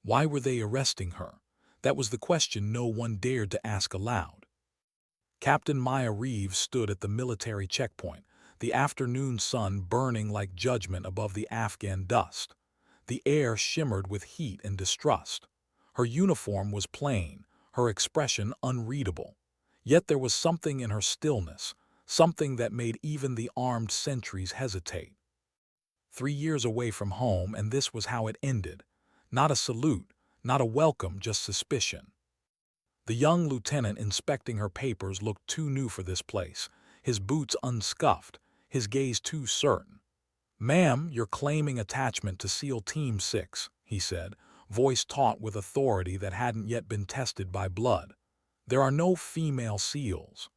Why were they arresting her? That was the question no one dared to ask aloud. Captain Maya Reeves stood at the military checkpoint, the afternoon sun burning like judgment above the Afghan dust. The air shimmered with heat and distrust. Her uniform was plain, her expression unreadable. Yet there was something in her stillness, something that made even the armed sentries hesitate. 3 years away from home, and this was how it ended. Not a salute, not a welcome, just suspicion. The young lieutenant inspecting her papers looked too new for this place, his boots unscuffed, his gaze too certain. "Ma'am, you're claiming attachment to SEAL Team 6, he said, voice taut with authority that hadn't yet been tested by blood. "There are no female SEALs."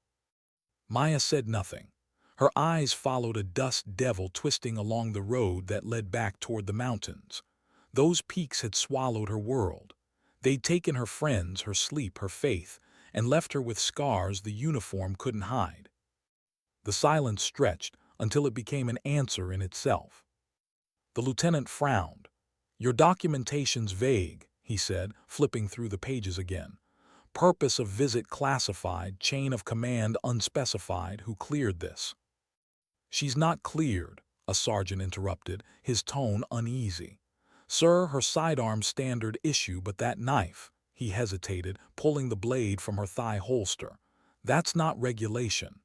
Maya said nothing. Her eyes followed a dust devil twisting along the road that led back toward the mountains. Those peaks had swallowed her world. They'd taken her friends, her sleep, her faith, and left her with scars the uniform couldn't hide. The silence stretched until it became an answer in itself. The lieutenant frowned. "Your documentation's vague," he said, flipping through the pages again. "Purpose of visit classified, chain of command unspecified. Who cleared this?" "She's not cleared," a sergeant interrupted, his tone uneasy. "Sir, her sidearm's standard issue, but that knife," he hesitated, pulling the blade from her thigh holster. "That's not regulation."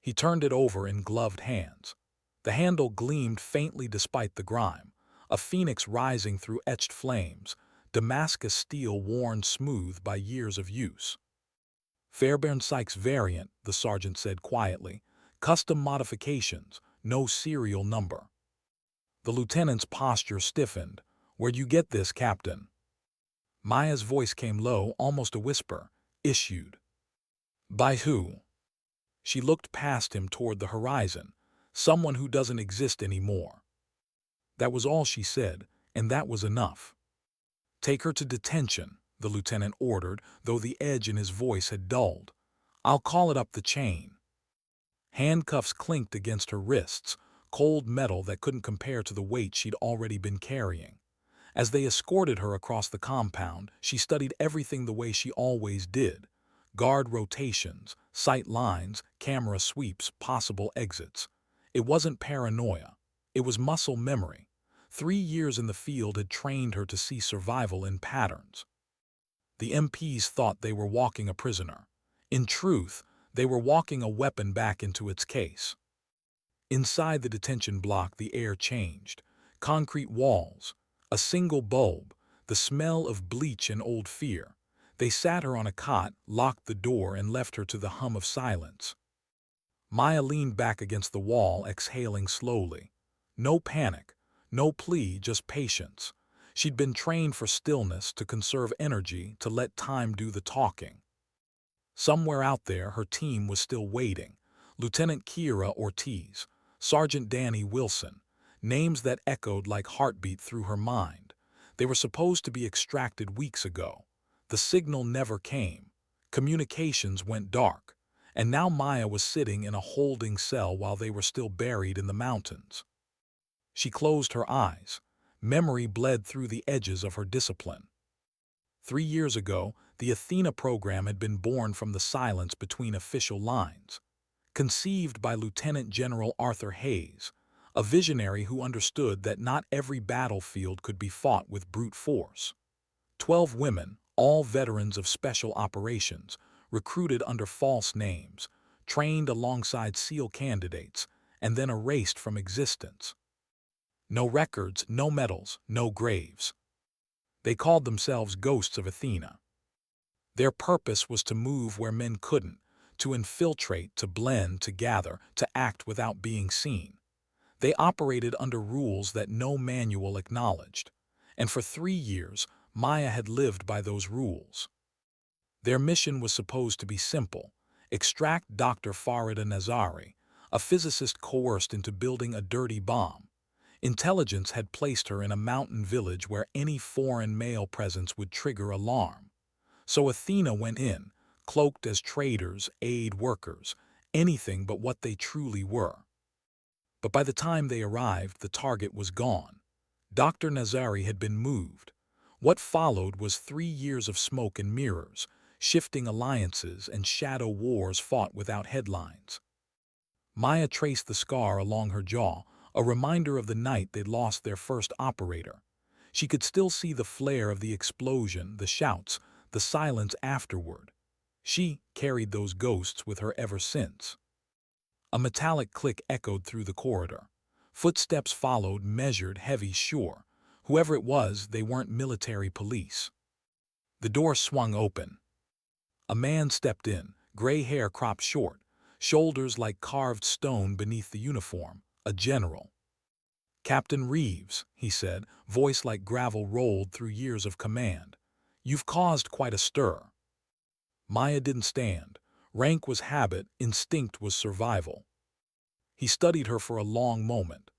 He turned it over in gloved hands. The handle gleamed faintly despite the grime, a phoenix rising through etched flames, Damascus steel worn smooth by years of use. "Fairbairn Sykes variant," the sergeant said quietly. "Custom modifications, no serial number." The lieutenant's posture stiffened. "Where'd you get this, Captain?" Maya's voice came low, almost a whisper. "Issued." "By who?" She looked past him toward the horizon. "Someone who doesn't exist anymore." That was all she said, and that was enough. "Take her to detention," the lieutenant ordered, though the edge in his voice had dulled. "I'll call it up the chain." Handcuffs clinked against her wrists, cold metal that couldn't compare to the weight she'd already been carrying. As they escorted her across the compound, she studied everything the way she always did. Guard rotations, sight lines, camera sweeps, possible exits. It wasn't paranoia. It was muscle memory. 3 years in the field had trained her to see survival in patterns. The MPs thought they were walking a prisoner. In truth, they were walking a weapon back into its case. Inside the detention block, the air changed. Concrete walls, a single bulb, the smell of bleach and old fear. They sat her on a cot, locked the door, and left her to the hum of silence. Maya leaned back against the wall, exhaling slowly. No panic, no plea, just patience. She'd been trained for stillness, to conserve energy, to let time do the talking. Somewhere out there, her team was still waiting. Lieutenant Kira Ortiz, Sergeant Danny Wilson, names that echoed like heartbeat through her mind. They were supposed to be extracted weeks ago. The signal never came. Communications went dark. And now Maya was sitting in a holding cell while they were still buried in the mountains. She closed her eyes. Memory bled through the edges of her discipline. 3 years ago, the Athena program had been born from the silence between official lines. Conceived by Lieutenant General Arthur Hayes, a visionary who understood that not every battlefield could be fought with brute force. 12 women, all veterans of special operations, recruited under false names, trained alongside SEAL candidates, and then erased from existence. No records, no medals, no graves. They called themselves Ghosts of Athena. Their purpose was to move where men couldn't, to infiltrate, to blend, to gather, to act without being seen. They operated under rules that no manual acknowledged. And for 3 years, Maya had lived by those rules. Their mission was supposed to be simple: extract Dr. Farida Nazari, a physicist coerced into building a dirty bomb. Intelligence had placed her in a mountain village where any foreign male presence would trigger alarm. So Athena went in, cloaked as traders, aid workers, anything but what they truly were. But by the time they arrived, the target was gone. Dr. Nazari had been moved. What followed was 3 years of smoke and mirrors, shifting alliances and shadow wars fought without headlines. Maya traced the scar along her jaw, a reminder of the night they'd lost their first operator. She could still see the flare of the explosion, the shouts, the silence afterward. She carried those ghosts with her ever since. A metallic click echoed through the corridor. Footsteps followed, measured, heavy, sure. Whoever it was, they weren't military police. The door swung open. A man stepped in, gray hair cropped short, shoulders like carved stone beneath the uniform, a general. "Captain Reeves," he said, voice like gravel rolled through years of command. "You've caused quite a stir." Maya didn't stand. Rank was habit, instinct was survival. He studied her for a long moment.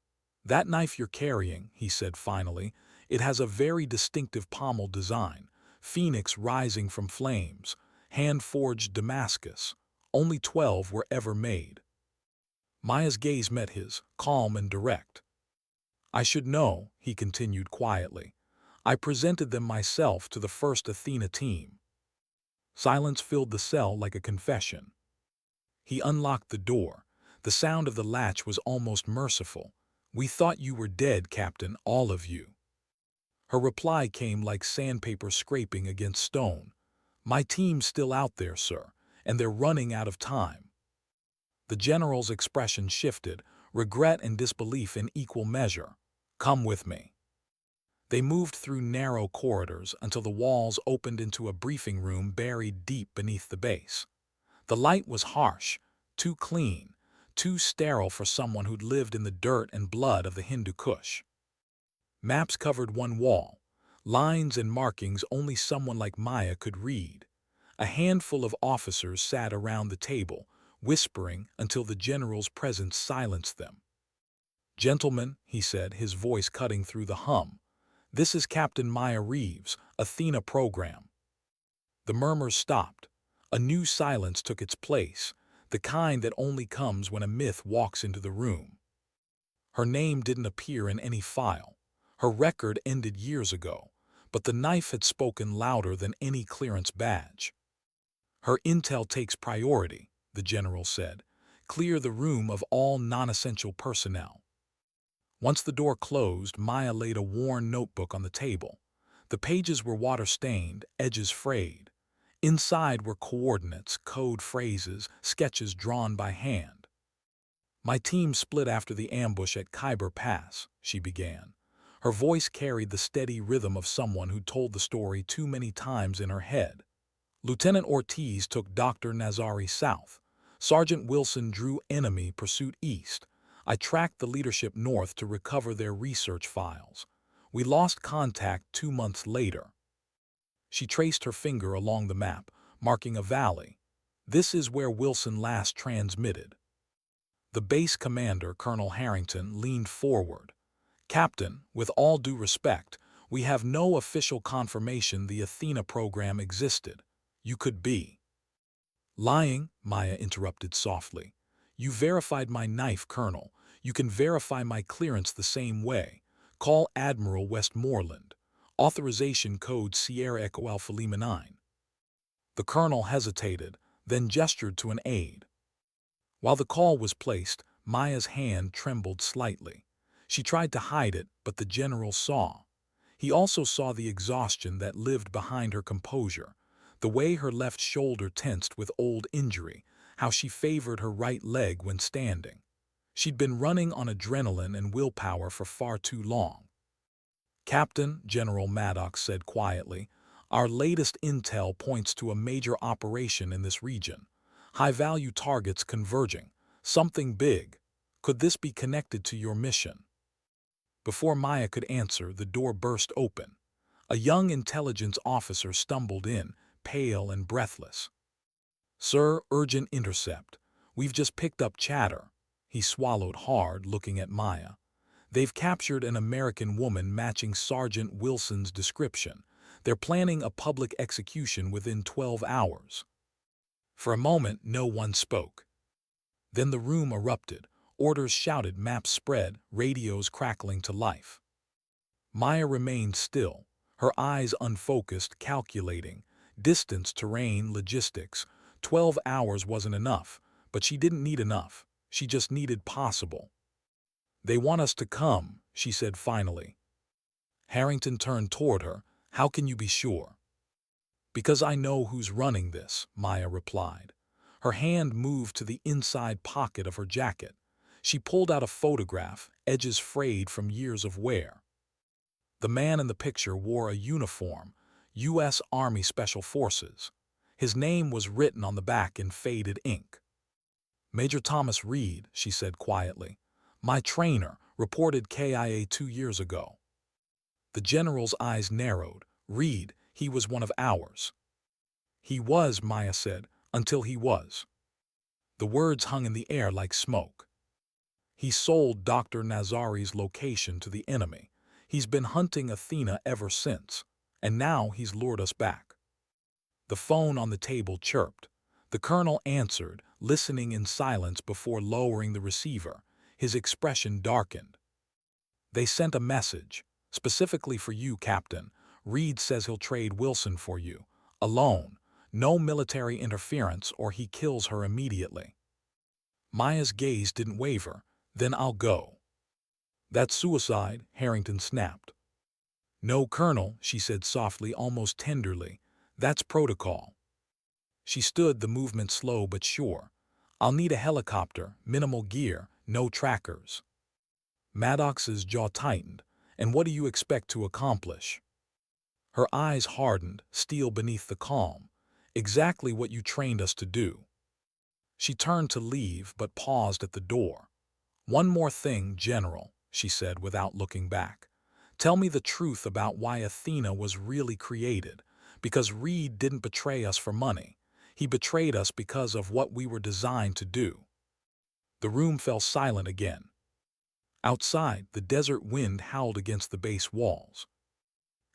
"That knife you're carrying," he said finally, "it has a very distinctive pommel design, phoenix rising from flames, hand-forged Damascus. Only 12 were ever made." Maya's gaze met his, calm and direct. "I should know," he continued quietly. "I presented them myself to the first Athena team." Silence filled the cell like a confession. He unlocked the door. The sound of the latch was almost merciful. "We thought you were dead, Captain, all of you." Her reply came like sandpaper scraping against stone. "My team's still out there, sir, and they're running out of time." The general's expression shifted, regret and disbelief in equal measure. "Come with me." They moved through narrow corridors until the walls opened into a briefing room buried deep beneath the base. The light was harsh, too clean, too sterile for someone who'd lived in the dirt and blood of the Hindu Kush. Maps covered one wall, lines and markings only someone like Maya could read. A handful of officers sat around the table, whispering until the general's presence silenced them. "Gentlemen," he said, his voice cutting through the hum, "this is Captain Maya Reeves, Athena program." The murmurs stopped. A new silence took its place, the kind that only comes when a myth walks into the room. Her name didn't appear in any file. Her record ended years ago, but the knife had spoken louder than any clearance badge. "Her intel takes priority," the general said. "Clear the room of all non-essential personnel." Once the door closed, Maya laid a worn notebook on the table. The pages were water-stained, edges frayed. Inside were coordinates, code phrases, sketches drawn by hand. "My team split after the ambush at Khyber Pass," she began. Her voice carried the steady rhythm of someone who'd told the story too many times in her head. "Lieutenant Ortiz took Dr. Nazari south. Sergeant Wilson drew enemy pursuit east. I tracked the leadership north to recover their research files. We lost contact 2 months later." She traced her finger along the map, marking a valley. "This is where Wilson last transmitted." The base commander, Colonel Harrington, leaned forward. "Captain, with all due respect, we have no official confirmation the Athena program existed. You could be." "Lying," Maya interrupted softly. "You verified my knife, Colonel. You can verify my clearance the same way. Call Admiral Westmoreland. Authorization code Sierra Echo Alpha Lima 9. The colonel hesitated, then gestured to an aide. While the call was placed, Maya's hand trembled slightly. She tried to hide it, but the general saw. He also saw the exhaustion that lived behind her composure, the way her left shoulder tensed with old injury, how she favored her right leg when standing. She'd been running on adrenaline and willpower for far too long. "Captain," General Maddox said quietly, "our latest intel points to a major operation in this region. High-value targets converging. Something big. Could this be connected to your mission?" Before Maya could answer, the door burst open. A young intelligence officer stumbled in, pale and breathless. "Sir, urgent intercept. We've just picked up chatter." He swallowed hard, looking at Maya. "They've captured an American woman matching Sergeant Wilson's description. They're planning a public execution within 12 hours. For a moment, no one spoke. Then the room erupted. Orders shouted, maps spread, radios crackling to life. Maya remained still, her eyes unfocused, calculating. Distance, terrain, logistics. 12 hours wasn't enough, but she didn't need enough. She just needed possible. "They want us to come," she said finally. Harrington turned toward her. "How can you be sure?" "Because I know who's running this," Maya replied. Her hand moved to the inside pocket of her jacket. She pulled out a photograph, edges frayed from years of wear. The man in the picture wore a uniform, U.S. Army Special Forces. His name was written on the back in faded ink. "Major Thomas Reed," she said quietly. "My trainer, reported KIA 2 years ago." The general's eyes narrowed. "Reed, he was one of ours." "He was," Maya said, "until he was." The words hung in the air like smoke. "He sold Dr. Nazari's location to the enemy. He's been hunting Athena ever since, and now he's lured us back." The phone on the table chirped. The colonel answered, listening in silence before lowering the receiver. His expression darkened. "They sent a message. Specifically for you, Captain. Reed says he'll trade Wilson for you. Alone. No military interference or he kills her immediately." Maya's gaze didn't waver. "Then I'll go." "That's suicide," Harrington snapped. "No, Colonel," she said softly, almost tenderly. "That's protocol." She stood, the movement slow but sure. "I'll need a helicopter, minimal gear, no trackers." Maddox's jaw tightened. "And what do you expect to accomplish?" Her eyes hardened, steel beneath the calm. "Exactly what you trained us to do." She turned to leave, but paused at the door. "One more thing, General," she said without looking back. "Tell me the truth about why Athena was really created. Because Reed didn't betray us for money. He betrayed us because of what we were designed to do." The room fell silent again. Outside, the desert wind howled against the base walls.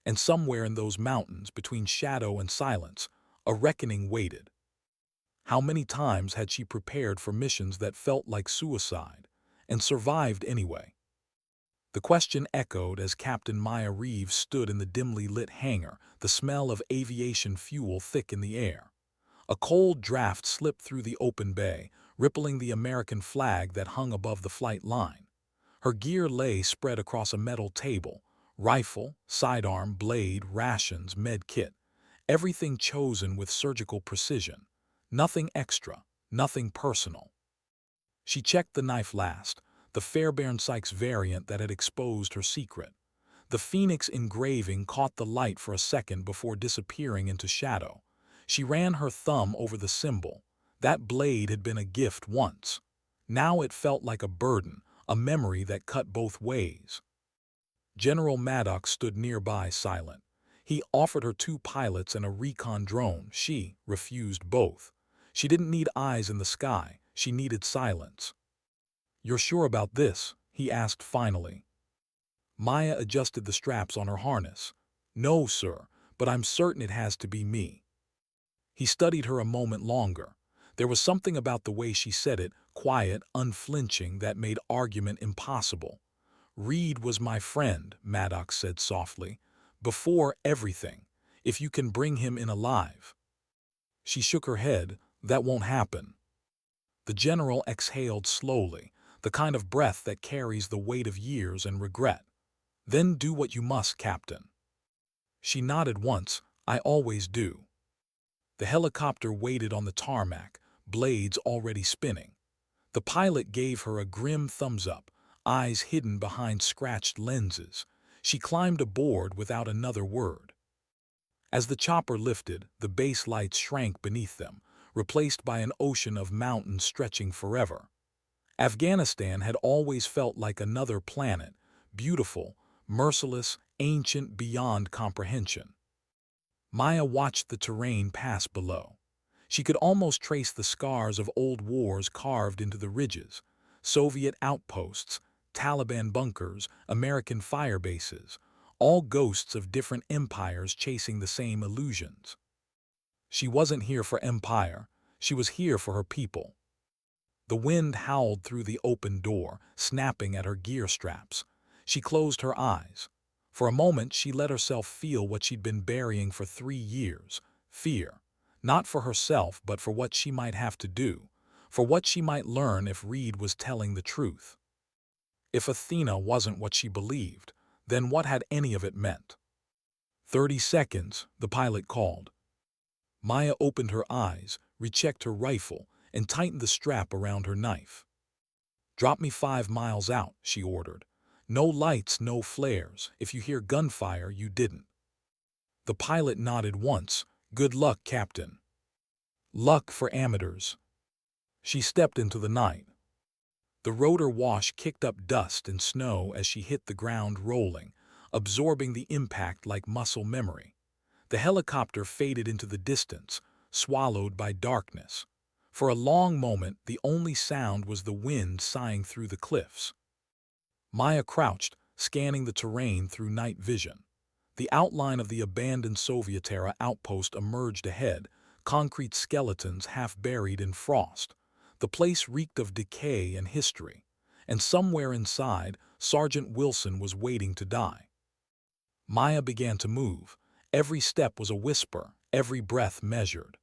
And somewhere in those mountains, between shadow and silence, a reckoning waited. How many times had she prepared for missions that felt like suicide, and survived anyway? The question echoed as Captain Maya Reeves stood in the dimly lit hangar, the smell of aviation fuel thick in the air. A cold draft slipped through the open bay, rippling the American flag that hung above the flight line. Her gear lay spread across a metal table: rifle, sidearm, blade, rations, med kit. Everything chosen with surgical precision. Nothing extra, nothing personal. She checked the knife last, the Fairbairn Sykes variant that had exposed her secret. The Phoenix engraving caught the light for a second before disappearing into shadow. She ran her thumb over the symbol. That blade had been a gift once. Now it felt like a burden, a memory that cut both ways. General Maddox stood nearby, silent. He offered her 2 pilots and a recon drone. She refused both. She didn't need eyes in the sky. She needed silence. "You're sure about this?" he asked finally. Maya adjusted the straps on her harness. "No, sir, but I'm certain it has to be me." He studied her a moment longer. There was something about the way she said it, quiet, unflinching, that made argument impossible. "Reed was my friend," Maddox said softly. "Before everything. If you can bring him in alive." She shook her head. "That won't happen." The general exhaled slowly, the kind of breath that carries the weight of years and regret. "Then do what you must, Captain." She nodded once. "I always do." The helicopter waited on the tarmac, blades already spinning. The pilot gave her a grim thumbs-up, eyes hidden behind scratched lenses. She climbed aboard without another word. As the chopper lifted, the base lights shrank beneath them, replaced by an ocean of mountains stretching forever. Afghanistan had always felt like another planet, beautiful, merciless, ancient beyond comprehension. Maya watched the terrain pass below. She could almost trace the scars of old wars carved into the ridges: Soviet outposts, Taliban bunkers, American fire bases, all ghosts of different empires chasing the same illusions. She wasn't here for empire. She was here for her people. The wind howled through the open door, snapping at her gear straps. She closed her eyes. For a moment, she let herself feel what she'd been burying for 3 years, fear. Not for herself, but for what she might have to do, for what she might learn if Reed was telling the truth. If Athena wasn't what she believed, then what had any of it meant? 30 seconds, the pilot called. Maya opened her eyes, rechecked her rifle, and tightened the strap around her knife. "Drop me 5 miles out," she ordered. "No lights, no flares. If you hear gunfire, you didn't." The pilot nodded once. "Good luck, Captain." "Luck for amateurs." She stepped into the night. The rotor wash kicked up dust and snow as she hit the ground, rolling, absorbing the impact like muscle memory. The helicopter faded into the distance, swallowed by darkness. For a long moment, the only sound was the wind sighing through the cliffs. Maya crouched, scanning the terrain through night vision. The outline of the abandoned Soviet-era outpost emerged ahead, concrete skeletons half buried in frost. The place reeked of decay and history, and somewhere inside, Sergeant Wilson was waiting to die. Maya began to move. Every step was a whisper, every breath measured.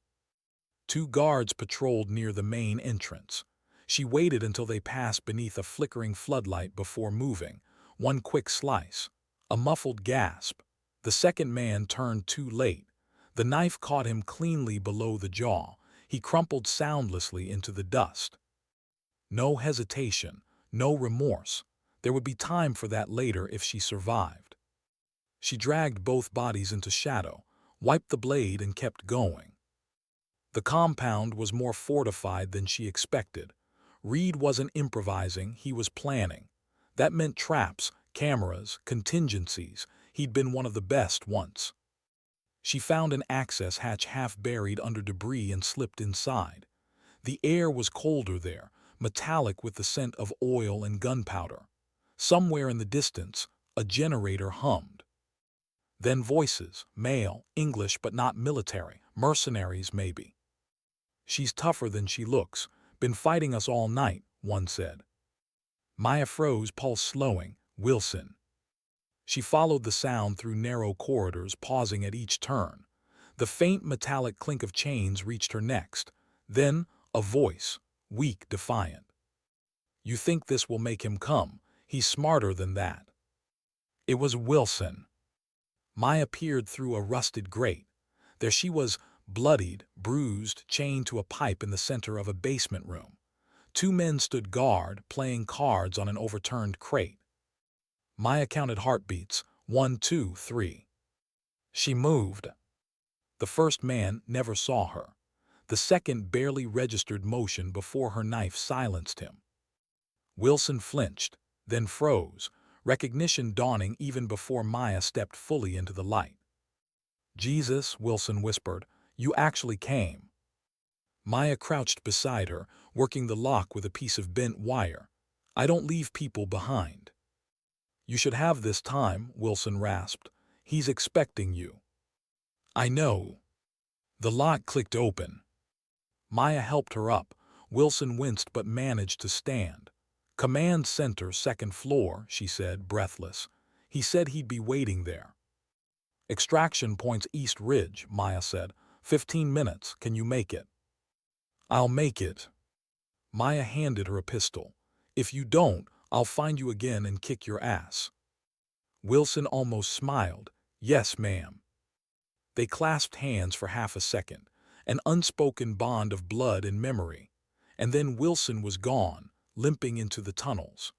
2 guards patrolled near the main entrance. She waited until they passed beneath a flickering floodlight before moving. One quick slice. A muffled gasp. The second man turned too late. The knife caught him cleanly below the jaw. He crumpled soundlessly into the dust. No hesitation, no remorse. There would be time for that later if she survived. She dragged both bodies into shadow, wiped the blade, and kept going. The compound was more fortified than she expected. Reed wasn't improvising, he was planning. That meant traps, cameras, contingencies. He'd been one of the best once. She found an access hatch half buried under debris and slipped inside. The air was colder there, metallic with the scent of oil and gunpowder. Somewhere in the distance, a generator hummed. Then voices, male, English but not military, mercenaries maybe. "She's tougher than she looks. Been fighting us all night," one said. Maya froze, pulse slowing. "Wilson." She followed the sound through narrow corridors, pausing at each turn. The faint metallic clink of chains reached her next. Then a voice, weak, defiant. "You think this will make him come? He's smarter than that." It was Wilson. Maya peered through a rusted grate. There she was, bloodied, bruised, chained to a pipe in the center of a basement room. 2 men stood guard, playing cards on an overturned crate. Maya counted heartbeats. 1, 2, 3. She moved. The first man never saw her. The second barely registered motion before her knife silenced him. Wilson flinched, then froze, recognition dawning even before Maya stepped fully into the light. "Jesus," Wilson whispered, "you actually came." Maya crouched beside her, working the lock with a piece of bent wire. "I don't leave people behind." "You should have this time," Wilson rasped. "He's expecting you." "I know." The lock clicked open. Maya helped her up. Wilson winced but managed to stand. "Command Center, 2nd floor," she said, breathless. "He said he'd be waiting there." "Extraction point's East Ridge," Maya said. 15 minutes, can you make it?" "I'll make it." Maya handed her a pistol. "If you don't, I'll find you again and kick your ass." Wilson almost smiled. "Yes, ma'am." They clasped hands for half a second, an unspoken bond of blood and memory. And then Wilson was gone, limping into the tunnels.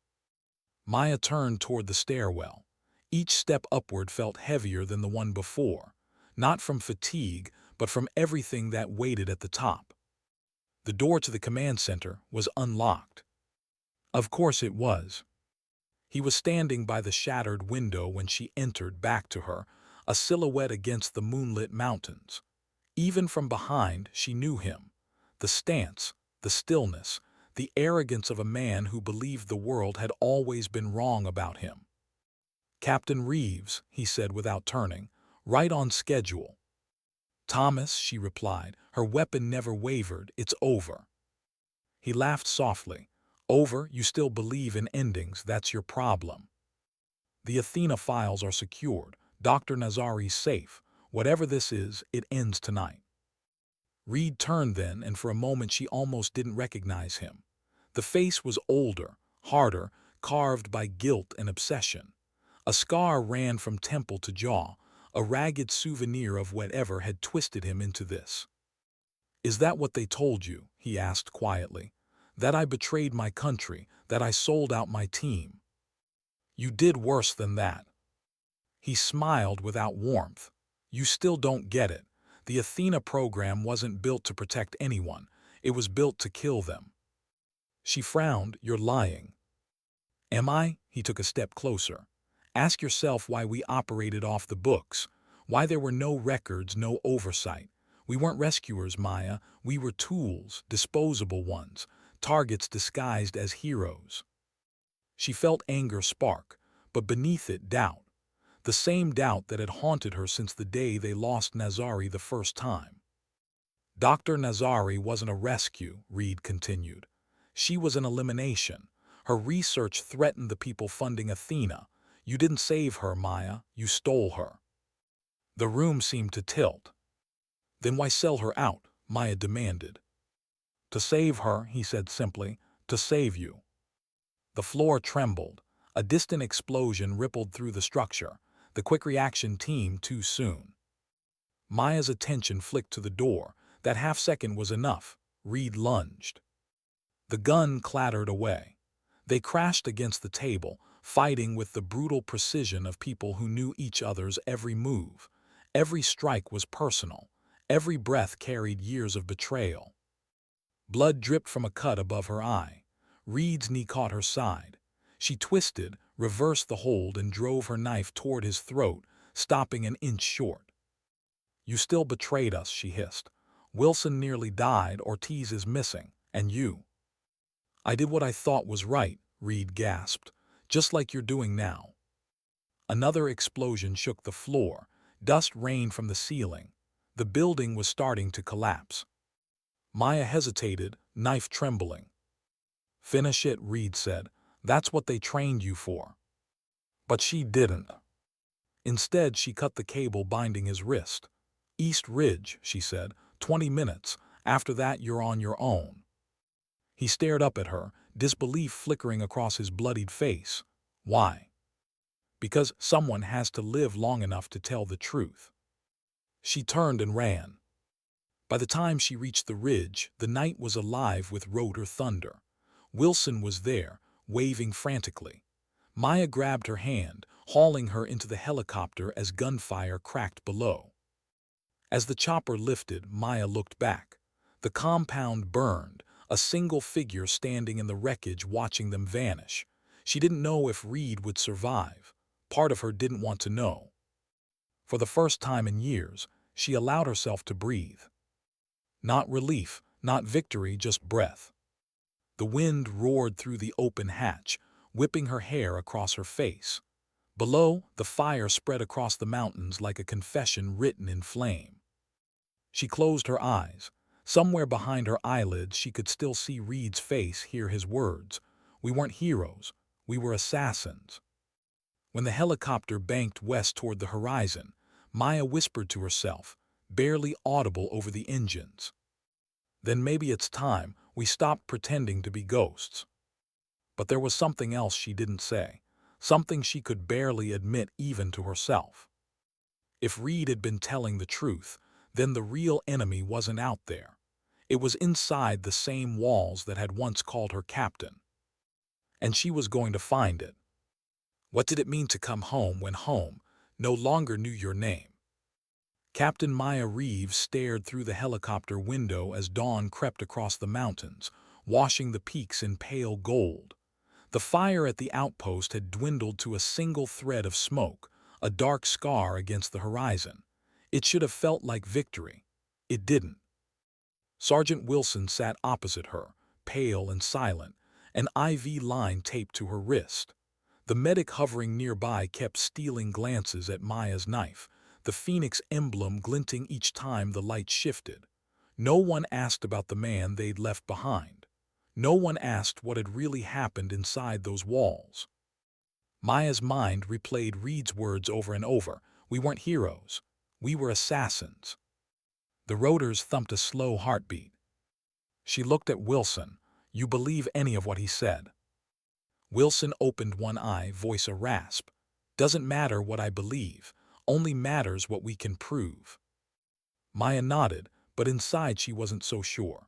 Maya turned toward the stairwell. Each step upward felt heavier than the one before, not from fatigue, but from everything that waited at the top. The door to the command center was unlocked. Of course it was. He was standing by the shattered window when she entered, back to her, a silhouette against the moonlit mountains. Even from behind, she knew him. The stance, the stillness, the arrogance of a man who believed the world had always been wrong about him. "Captain Reeves," he said without turning, "right on schedule." "Thomas," she replied, her weapon never wavered, "it's over." He laughed softly. "Over? You still believe in endings, that's your problem." The Athena files are secured. Dr. Nazari's safe. Whatever this is, it ends tonight. Reed turned then, and for a moment she almost didn't recognize him. The face was older, harder, carved by guilt and obsession. A scar ran from temple to jaw, a ragged souvenir of whatever had twisted him into this. "Is that what they told you?" he asked quietly. "That I betrayed my country, that I sold out my team?" "You did worse than that." He smiled without warmth. "You still don't get it. The Athena program wasn't built to protect anyone. It was built to kill them." She frowned. "You're lying." "Am I?" He took a step closer. "Ask yourself why we operated off the books. Why there were no records, no oversight. We weren't rescuers, Maya. We were tools, disposable ones, targets disguised as heroes." She felt anger spark, but beneath it doubt. The same doubt that had haunted her since the day they lost Nazari the first time. "Dr. Nazari wasn't a rescue," Reed continued. "She was an elimination. Her research threatened the people funding Athena. You didn't save her, Maya. You stole her." The room seemed to tilt. "Then why sell her out?" Maya demanded. "To save her," he said simply. "To save you." The floor trembled. A distant explosion rippled through the structure. The quick reaction team too soon. Maya's attention flicked to the door. That half-second was enough. Reed lunged. The gun clattered away. They crashed against the table, fighting with the brutal precision of people who knew each other's every move. Every strike was personal. Every breath carried years of betrayal. Blood dripped from a cut above her eye. Reed's knee caught her side. She twisted, reversed the hold, and drove her knife toward his throat, stopping an inch short. "You still betrayed us," she hissed. "Wilson nearly died, Ortiz is missing, and you." "I did what I thought was right," Reed gasped, "just like you're doing now." Another explosion shook the floor. Dust rained from the ceiling. The building was starting to collapse. Maya hesitated, knife trembling. "Finish it," Reed said. "That's what they trained you for." But she didn't. Instead, she cut the cable binding his wrist. "East Ridge," she said. 20 minutes. After that, you're on your own." He stared up at her, disbelief flickering across his bloodied face. "Why?" "Because someone has to live long enough to tell the truth." She turned and ran. By the time she reached the ridge, the night was alive with rotor thunder. Wilson was there, waving frantically. Maya grabbed her hand, hauling her into the helicopter as gunfire cracked below. As the chopper lifted, Maya looked back. The compound burned, a single figure standing in the wreckage watching them vanish. She didn't know if Reed would survive. Part of her didn't want to know. For the first time in years, she allowed herself to breathe. Not relief, not victory, just breath. The wind roared through the open hatch, whipping her hair across her face. Below, the fire spread across the mountains like a confession written in flame. She closed her eyes. Somewhere behind her eyelids she could still see Reed's face, hear his words. "We weren't heroes. We were assassins." When the helicopter banked west toward the horizon, Maya whispered to herself, barely audible over the engines. "Then maybe it's time we stopped pretending to be ghosts." But there was something else she didn't say, something she could barely admit even to herself. If Reed had been telling the truth, then the real enemy wasn't out there. It was inside the same walls that had once called her captain. And she was going to find it. What did it mean to come home when home no longer knew your name? Captain Maya Reeves stared through the helicopter window as dawn crept across the mountains, washing the peaks in pale gold. The fire at the outpost had dwindled to a single thread of smoke, a dark scar against the horizon. It should have felt like victory. It didn't. Sergeant Wilson sat opposite her, pale and silent, an IV line taped to her wrist. The medic hovering nearby kept stealing glances at Maya's knife, the phoenix emblem glinting each time the light shifted. No one asked about the man they'd left behind. No one asked what had really happened inside those walls. Maya's mind replayed Reed's words over and over. We weren't heroes. We were assassins. The rotors thumped a slow heartbeat. She looked at Wilson. You believe any of what he said? Wilson opened one eye, voice a rasp. Doesn't matter what I believe, only matters what we can prove. Maya nodded, but inside she wasn't so sure.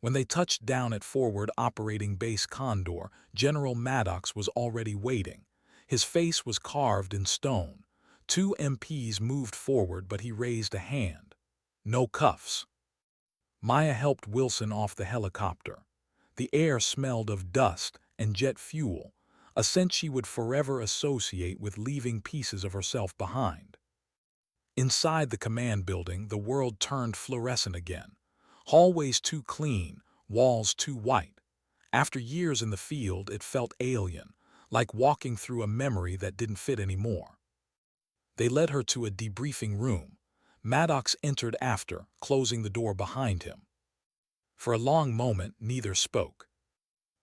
When they touched down at Forward Operating Base Condor, General Maddox was already waiting. His face was carved in stone. 2 MPs moved forward, but he raised a hand. No cuffs. Maya helped Wilson off the helicopter. The air smelled of dust and jet fuel, a scent she would forever associate with leaving pieces of herself behind. Inside the command building, the world turned fluorescent again. Hallways too clean, walls too white. After years in the field, it felt alien, like walking through a memory that didn't fit anymore. They led her to a debriefing room. Maddox entered after, closing the door behind him. For a long moment, neither spoke.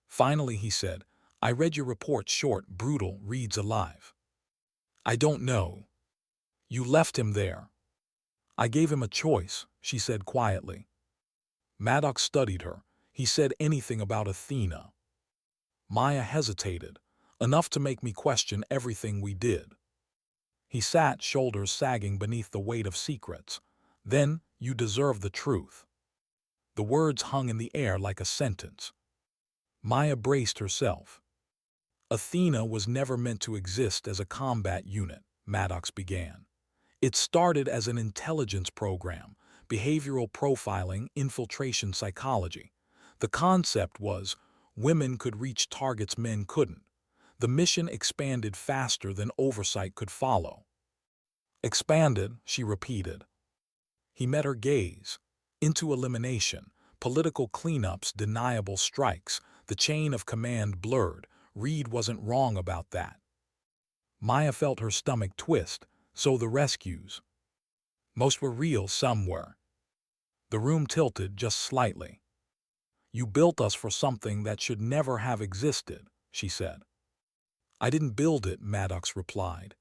Finally, he said, I read your report, short, brutal, Reed's alive. I don't know. You left him there. I gave him a choice, she said quietly. Maddox studied her. He said anything about Athena. Maya hesitated, enough to make me question everything we did. He sat, shoulders sagging beneath the weight of secrets. Then, you deserve the truth. The words hung in the air like a sentence. Maya braced herself. Athena was never meant to exist as a combat unit, Maddox began. It started as an intelligence program, behavioral profiling, infiltration psychology. The concept was, women could reach targets men couldn't. The mission expanded faster than oversight could follow. Expanded, she repeated. He met her gaze. Into elimination, political cleanups, deniable strikes, the chain of command blurred. Reed wasn't wrong about that. Maya felt her stomach twist. So the rescues. Most were real, some were. The room tilted just slightly. You built us for something that should never have existed, she said. I didn't build it, Maddox replied.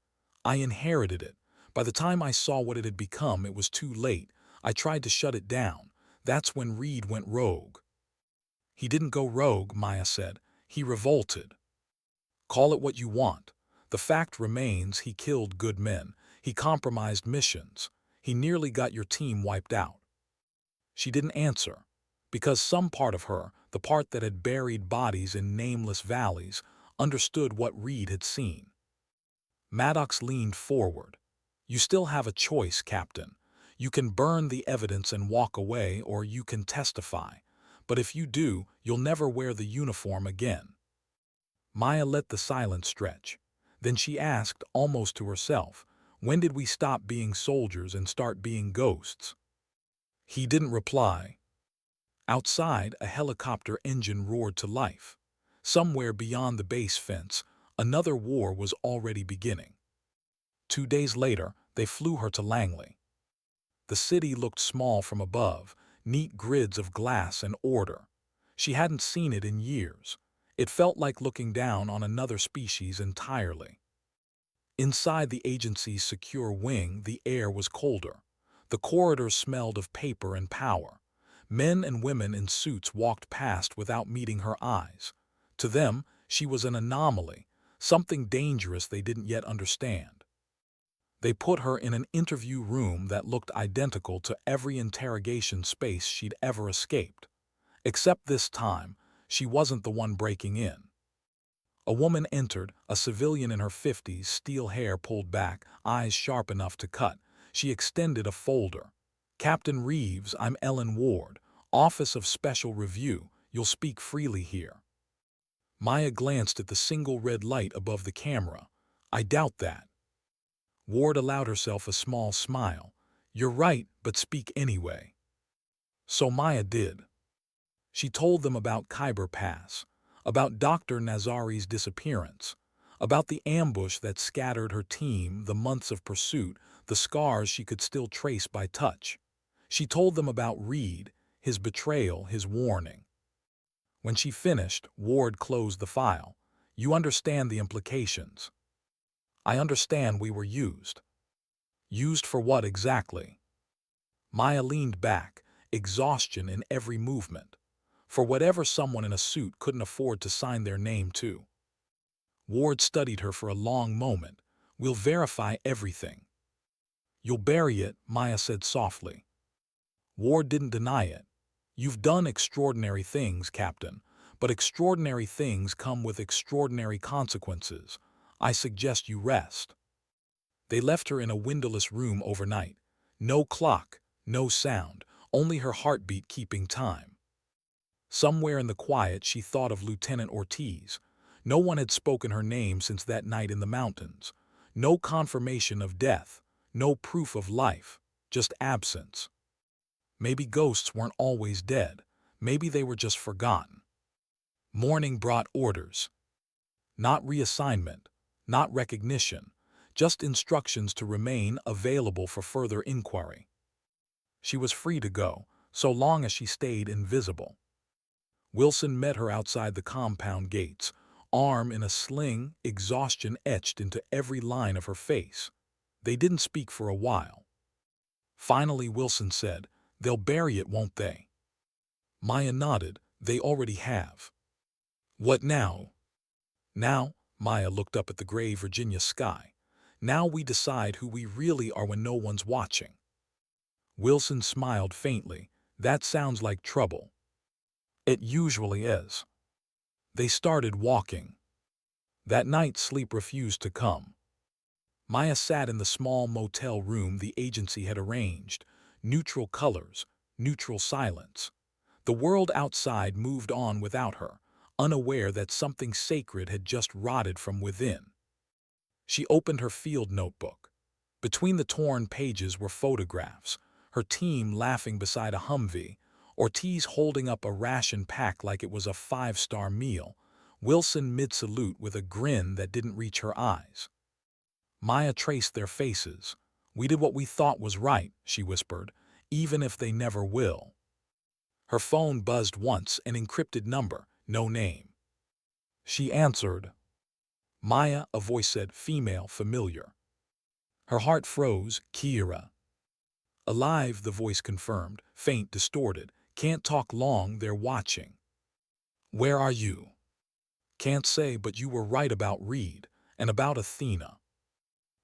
I inherited it. By the time I saw what it had become, it was too late. I tried to shut it down. That's when Reed went rogue. He didn't go rogue, Maya said. He revolted. Call it what you want. The fact remains he killed good men. He compromised missions. He nearly got your team wiped out. She didn't answer, because some part of her, the part that had buried bodies in nameless valleys, understood what Reed had seen. Maddox leaned forward. You still have a choice, Captain. You can burn the evidence and walk away, or you can testify. But if you do, you'll never wear the uniform again. Maya let the silence stretch. Then she asked, almost to herself, when did we stop being soldiers and start being ghosts? He didn't reply. Outside, a helicopter engine roared to life. Somewhere beyond the base fence, another war was already beginning. 2 days later, they flew her to Langley. The city looked small from above, neat grids of glass and order. She hadn't seen it in years. It felt like looking down on another species entirely. Inside the agency's secure wing, the air was colder. The corridors smelled of paper and power. Men and women in suits walked past without meeting her eyes. To them, she was an anomaly, something dangerous they didn't yet understand. They put her in an interview room that looked identical to every interrogation space she'd ever escaped. Except this time, she wasn't the one breaking in. A woman entered, a civilian in her 50s, steel hair pulled back, eyes sharp enough to cut. She extended a folder. Captain Reeves, I'm Ellen Ward, Office of Special Review. You'll speak freely here. Maya glanced at the single red light above the camera. I doubt that. Ward allowed herself a small smile. You're right, but speak anyway. So Maya did. She told them about Khyber Pass, about Dr. Nazari's disappearance, about the ambush that scattered her team, the months of pursuit, the scars she could still trace by touch. She told them about Reed, his betrayal, his warning. When she finished, Ward closed the file. You understand the implications. I understand we were used. Used for what exactly? Maya leaned back, exhaustion in every movement. For whatever someone in a suit couldn't afford to sign their name to. Ward studied her for a long moment. We'll verify everything. You'll bury it, Maya said softly. Ward didn't deny it. You've done extraordinary things, Captain, but extraordinary things come with extraordinary consequences. I suggest you rest. They left her in a windowless room overnight. No clock, no sound, only her heartbeat keeping time. Somewhere in the quiet she thought of Lieutenant Ortiz. No one had spoken her name since that night in the mountains. No confirmation of death, no proof of life, just absence. Maybe ghosts weren't always dead. Maybe they were just forgotten. Morning brought orders. Not reassignment, not recognition, just instructions to remain available for further inquiry. She was free to go, so long as she stayed invisible. Wilson met her outside the compound gates, arm in a sling, exhaustion etched into every line of her face. They didn't speak for a while. Finally Wilson said, "They'll bury it, won't they?" Maya nodded. "They already have." "What now?" "Now," Maya looked up at the gray Virginia sky, "now we decide who we really are when no one's watching." Wilson smiled faintly. "That sounds like trouble." "It usually is." They started walking. That night sleep refused to come. Maya sat in the small motel room the agency had arranged. Neutral colors, neutral silence. The world outside moved on without her, unaware that something sacred had just rotted from within. She opened her field notebook. Between the torn pages were photographs, her team laughing beside a Humvee, Ortiz holding up a ration pack like it was a five-star meal, Wilson mid-salute with a grin that didn't reach her eyes. Maya traced their faces. "We did what we thought was right," she whispered, "even if they never will." Her phone buzzed once, an encrypted number, no name. She answered. "Maya," a voice said, female, familiar. Her heart froze. "Kira." "Alive," the voice confirmed, faint, distorted. "Can't talk long, they're watching." "Where are you?" "Can't say, but you were right about Reed, and about Athena."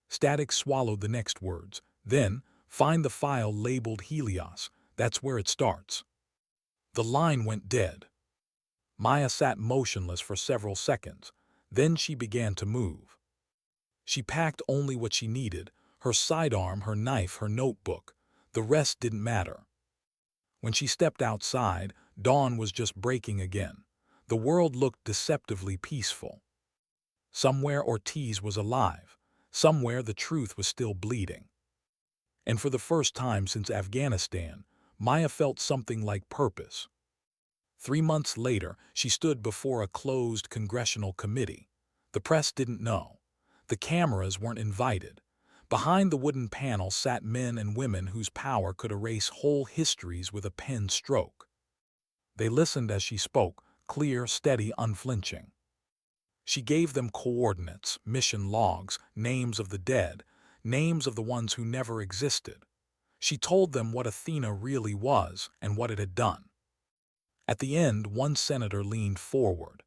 Static swallowed the next words. Then, "Find the file labeled Helios. That's where it starts." The line went dead. Maya sat motionless for several seconds. Then she began to move. She packed only what she needed, her sidearm, her knife, her notebook. The rest didn't matter. When she stepped outside, dawn was just breaking again. The world looked deceptively peaceful. Somewhere Ortiz was alive. Somewhere the truth was still bleeding. And for the first time since Afghanistan, Maya felt something like purpose. 3 months later, she stood before a closed congressional committee. The press didn't know. The cameras weren't invited. Behind the wooden panel sat men and women whose power could erase whole histories with a pen stroke. They listened as she spoke, clear, steady, unflinching. She gave them coordinates, mission logs, names of the dead, names of the ones who never existed. She told them what Athena really was and what it had done. At the end, one senator leaned forward.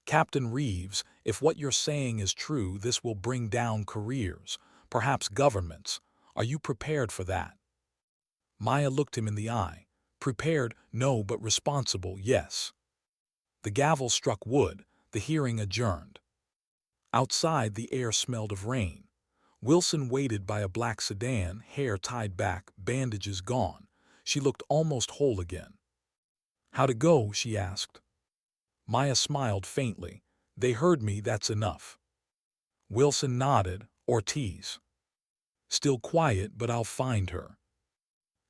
"Captain Reeves, if what you're saying is true, this will bring down careers, perhaps governments. Are you prepared for that?" Maya looked him in the eye. "Prepared, no, but responsible, yes." The gavel struck wood. The hearing adjourned. Outside, the air smelled of rain. Wilson waited by a black sedan, hair tied back, bandages gone. She looked almost whole again. "How'd it go?" she asked. Maya smiled faintly. "They heard me, that's enough." Wilson nodded. "Ortiz." "Still quiet, but I'll find her."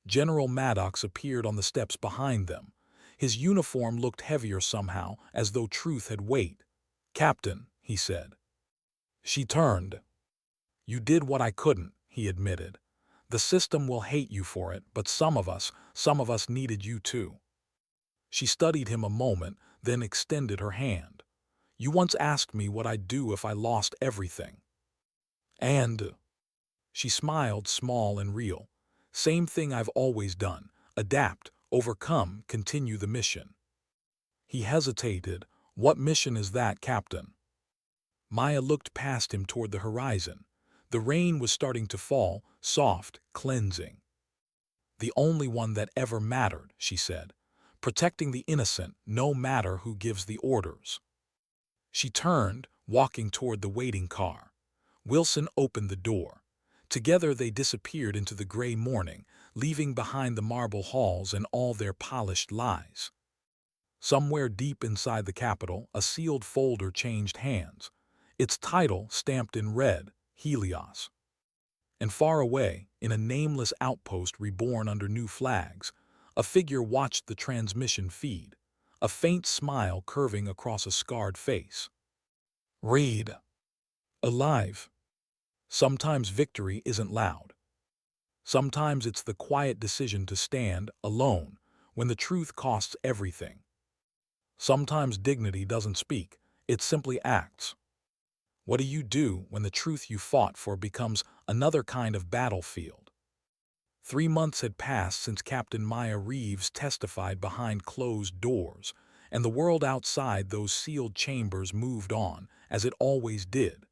General Maddox appeared on the steps behind them. His uniform looked heavier somehow, as though truth had weight. "Captain," he said. She turned. "You did what I couldn't," he admitted. "The system will hate you for it, but some of us needed you too." She studied him a moment, then extended her hand. You once asked me what I'd do if I lost everything. And she smiled, small and real. Same thing I've always done. Adapt, overcome, continue the mission. He hesitated. What mission is that, Captain? Maya looked past him toward the horizon. The rain was starting to fall, soft, cleansing. The only one that ever mattered, she said. Protecting the innocent, no matter who gives the orders. She turned, walking toward the waiting car. Wilson opened the door. Together they disappeared into the gray morning, leaving behind the marble halls and all their polished lies. Somewhere deep inside the Capitol, a sealed folder changed hands. Its title stamped in red, Helios. And far away, in a nameless outpost reborn under new flags, a figure watched the transmission feed, a faint smile curving across a scarred face. Read. Alive. Sometimes victory isn't loud. Sometimes it's the quiet decision to stand, alone, when the truth costs everything. Sometimes dignity doesn't speak, it simply acts. What do you do when the truth you fought for becomes another kind of battlefield? 3 months had passed since Captain Maya Reeves testified behind closed doors, and the world outside those sealed chambers moved on, as it always did.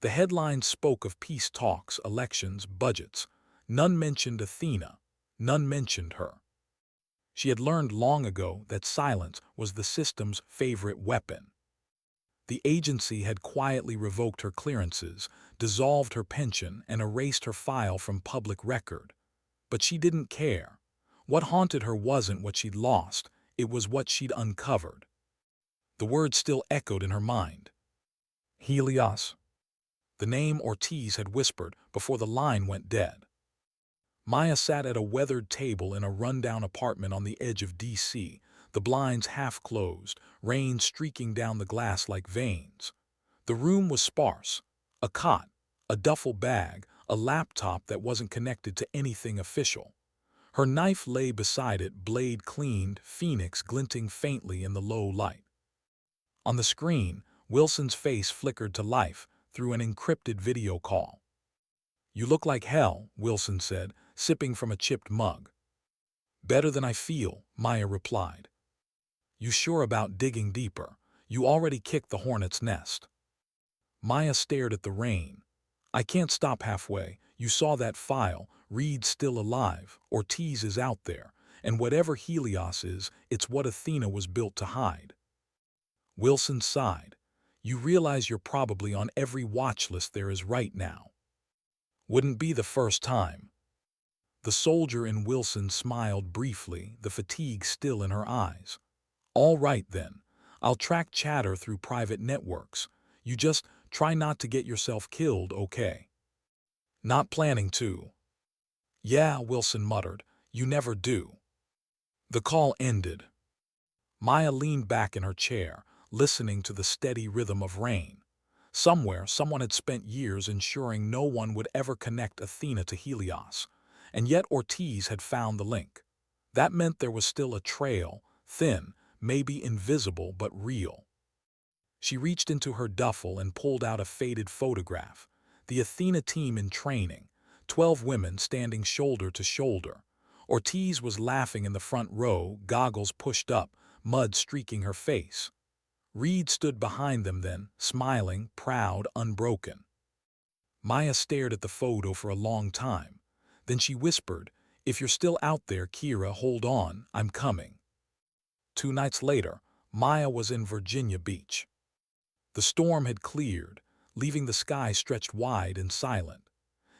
The headlines spoke of peace talks, elections, budgets. None mentioned Athena. None mentioned her. She had learned long ago that silence was the system's favorite weapon. The agency had quietly revoked her clearances, dissolved her pension, and erased her file from public record. But she didn't care. What haunted her wasn't what she'd lost, it was what she'd uncovered. The words still echoed in her mind. Helios. The name Ortiz had whispered before the line went dead. Maya sat at a weathered table in a rundown apartment on the edge of D.C., the blinds half closed, rain streaking down the glass like veins. The room was sparse. A cot, a duffel bag, a laptop that wasn't connected to anything official. Her knife lay beside it, blade cleaned, phoenix glinting faintly in the low light. On the screen, Wilson's face flickered to life through an encrypted video call. "You look like hell," Wilson said, sipping from a chipped mug. "Better than I feel," Maya replied. "You sure about digging deeper? You already kicked the hornet's nest." Maya stared at the rain. "I can't stop halfway. You saw that file. Reed's still alive. Ortiz is out there. And whatever Helios is, it's what Athena was built to hide." Wilson sighed. "You realize you're probably on every watch list there is right now." "Wouldn't be the first time." The soldier in Wilson smiled briefly, the fatigue still in her eyes. "All right then. I'll track chatter through private networks. You just try not to get yourself killed, okay?" "Not planning to." "Yeah," Wilson muttered. "You never do." The call ended. Maya leaned back in her chair, listening to the steady rhythm of rain. Somewhere, someone had spent years ensuring no one would ever connect Athena to Helios, and yet Ortiz had found the link. That meant there was still a trail, thin, maybe invisible, but real. She reached into her duffel and pulled out a faded photograph. The Athena team in training, 12 women standing shoulder to shoulder. Ortiz was laughing in the front row, goggles pushed up, mud streaking her face. Reed stood behind them then, smiling, proud, unbroken. Maya stared at the photo for a long time. Then she whispered, "If you're still out there, Kira, hold on, I'm coming." 2 nights later, Maya was in Virginia Beach. The storm had cleared, leaving the sky stretched wide and silent.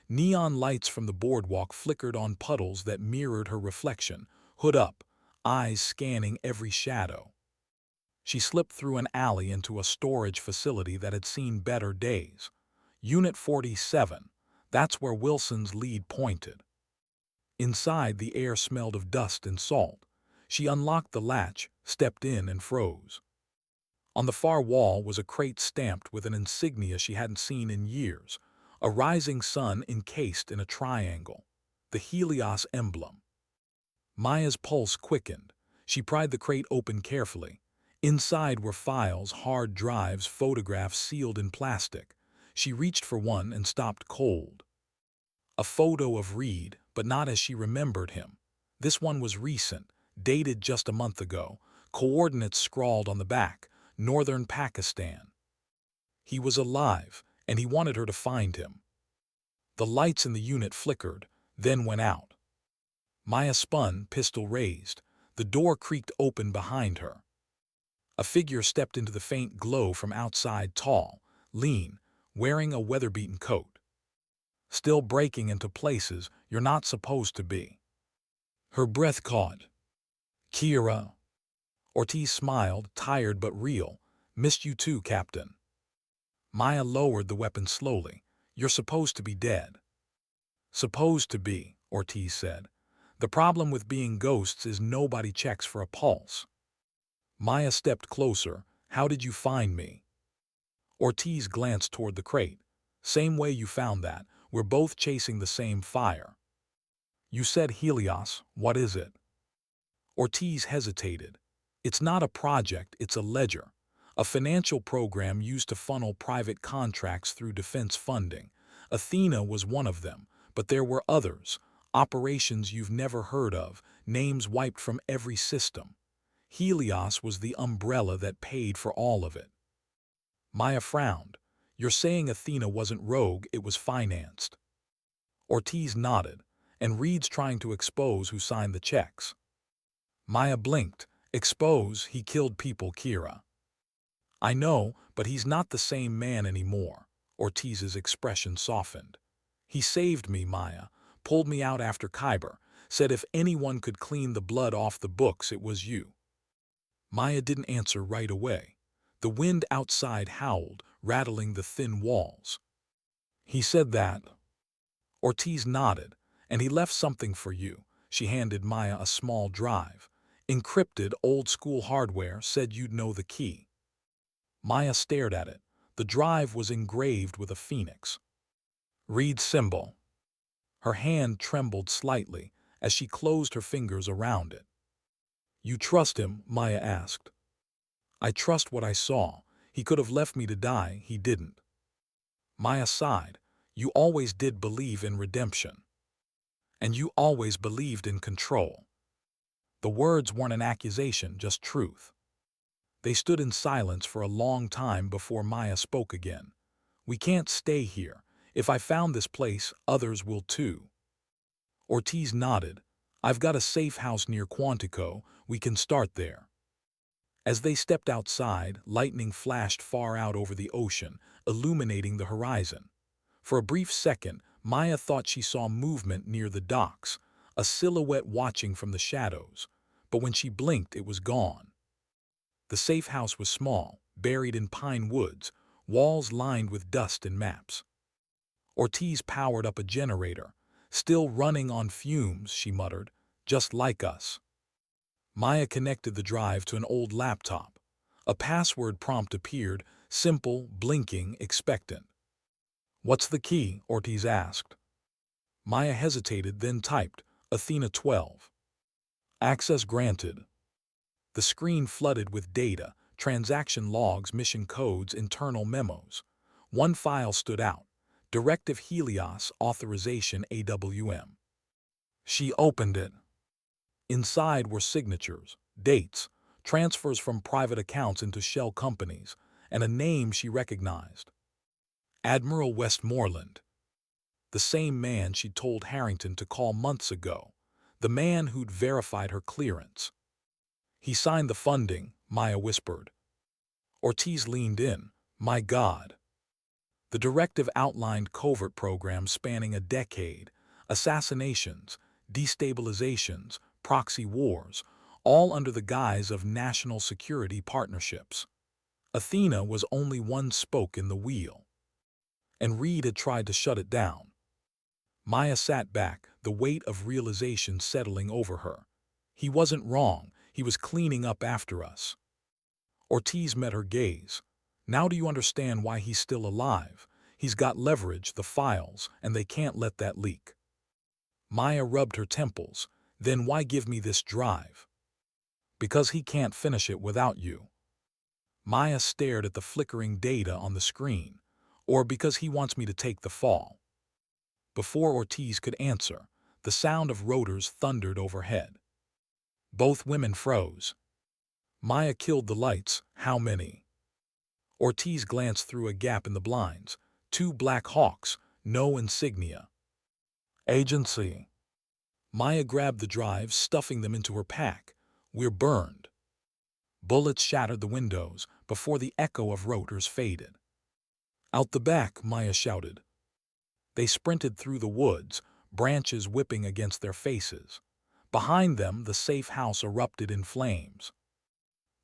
Neon lights from the boardwalk flickered on puddles that mirrored her reflection, hood up, eyes scanning every shadow. She slipped through an alley into a storage facility that had seen better days. Unit 47, that's where Wilson's lead pointed. Inside, the air smelled of dust and salt. She unlocked the latch, stepped in, and froze. On the far wall was a crate stamped with an insignia she hadn't seen in years, a rising sun encased in a triangle, the Helios emblem. Maya's pulse quickened. She pried the crate open carefully. Inside were files, hard drives, photographs sealed in plastic. She reached for one and stopped cold. A photo of Reed, but not as she remembered him. This one was recent, dated just a month ago, coordinates scrawled on the back, northern Pakistan. He was alive, and he wanted her to find him. The lights in the unit flickered, then went out. Maya spun, pistol raised. The door creaked open behind her. A figure stepped into the faint glow from outside, tall, lean, wearing a weather-beaten coat. Still breaking into places you're not supposed to be. Her breath caught. Kira. Ortiz smiled, tired but real. Missed you too, Captain. Maya lowered the weapon slowly. You're supposed to be dead. Supposed to be, Ortiz said. The problem with being ghosts is nobody checks for a pulse. Maya stepped closer. How did you find me? Ortiz glanced toward the crate. Same way you found that. We're both chasing the same fire. You said Helios. What is it? Ortiz hesitated. It's not a project, it's a ledger. A financial program used to funnel private contracts through defense funding. Athena was one of them, but there were others. Operations you've never heard of, names wiped from every system. Helios was the umbrella that paid for all of it. Maya frowned. You're saying Athena wasn't rogue, it was financed. Ortiz nodded, and Reed's trying to expose who signed the checks. Maya blinked. Expose, he killed people, Kira. I know, but he's not the same man anymore. Ortiz's expression softened. He saved me, Maya, pulled me out after Khyber, said if anyone could clean the blood off the books, it was you. Maya didn't answer right away. The wind outside howled, rattling the thin walls. He said that. Ortiz nodded, and he left something for you. She handed Maya a small drive. Encrypted, old-school hardware, said you'd know the key. Maya stared at it. The drive was engraved with a phoenix. Reed's symbol. Her hand trembled slightly as she closed her fingers around it. You trust him? Maya asked. I trust what I saw. He could have left me to die, he didn't. Maya sighed. You always did believe in redemption. And you always believed in control. The words weren't an accusation, just truth. They stood in silence for a long time before Maya spoke again. We can't stay here. If I found this place, others will too. Ortiz nodded. I've got a safe house near Quantico. We can start there. As they stepped outside, lightning flashed far out over the ocean, illuminating the horizon. For a brief second, Maya thought she saw movement near the docks, a silhouette watching from the shadows. But when she blinked, it was gone. The safe house was small, buried in pine woods, walls lined with dust and maps. Ortiz powered up a generator. Still running on fumes, she muttered, just like us. Maya connected the drive to an old laptop. A password prompt appeared, simple, blinking, expectant. What's the key? Ortiz asked. Maya hesitated, then typed, Athena 12. Access granted. The screen flooded with data, transaction logs, mission codes, internal memos. One file stood out, Directive Helios Authorization AWM. She opened it. Inside were signatures, dates, transfers from private accounts into shell companies, and a name she recognized. Admiral Westmoreland. The same man she'd told Harrington to call months ago. The man who'd verified her clearance. He signed the funding, Maya whispered. Ortiz leaned in. My God. The directive outlined covert programs spanning a decade, assassinations, destabilizations, proxy wars, all under the guise of national security partnerships. Athena was only one spoke in the wheel. And Reed had tried to shut it down. Maya sat back, the weight of realization settling over her. He wasn't wrong, he was cleaning up after us. Ortiz met her gaze. Now do you understand why he's still alive? He's got leverage, the files, and they can't let that leak. Maya rubbed her temples. Then why give me this drive? Because he can't finish it without you. Maya stared at the flickering data on the screen. Or because he wants me to take the fall. Before Ortiz could answer, the sound of rotors thundered overhead. Both women froze. Maya killed the lights. How many? Ortiz glanced through a gap in the blinds. 2 Black Hawks, no insignia. Agency. Maya grabbed the drives, stuffing them into her pack. We're burned. Bullets shattered the windows before the echo of rotors faded. Out the back, Maya shouted. They sprinted through the woods, branches whipping against their faces. Behind them, the safe house erupted in flames.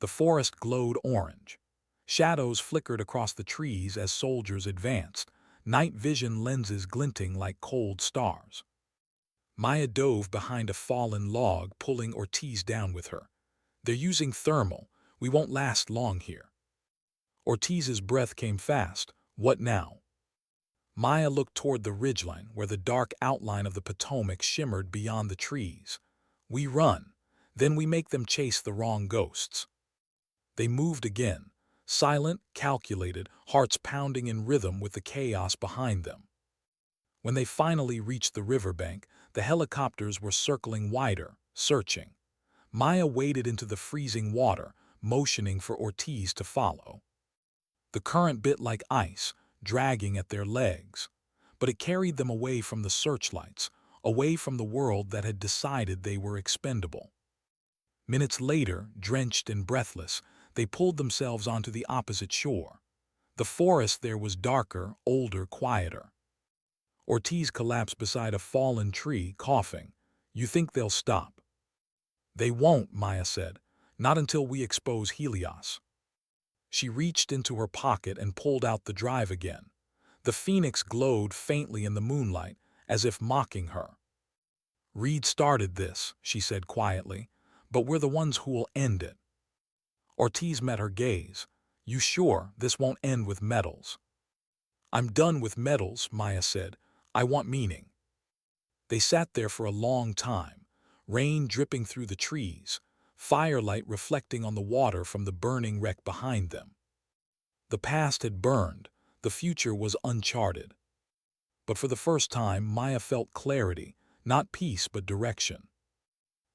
The forest glowed orange. Shadows flickered across the trees as soldiers advanced, night vision lenses glinting like cold stars. Maya dove behind a fallen log, pulling Ortiz down with her. They're using thermal. We won't last long here. Ortiz's breath came fast. What now? Maya looked toward the ridgeline where the dark outline of the Potomac shimmered beyond the trees. We run. Then we make them chase the wrong ghosts. They moved again, silent, calculated, hearts pounding in rhythm with the chaos behind them. When they finally reached the riverbank, the helicopters were circling wider, searching. Maya waded into the freezing water, motioning for Ortiz to follow. The current bit like ice, dragging at their legs. But it carried them away from the searchlights, away from the world that had decided they were expendable. Minutes later, drenched and breathless, they pulled themselves onto the opposite shore. The forest there was darker, older, quieter. Ortiz collapsed beside a fallen tree, coughing. You think they'll stop? They won't, Maya said. Not until we expose Helios. She reached into her pocket and pulled out the drive again. The phoenix glowed faintly in the moonlight, as if mocking her. Reed started this, she said quietly, but we're the ones who will end it. Ortiz met her gaze. You sure this won't end with medals? I'm done with medals, Maya said. I want meaning. They sat there for a long time, rain dripping through the trees, firelight reflecting on the water from the burning wreck behind them. The past had burned, the future was uncharted. But for the first time, Maya felt clarity, not peace but direction.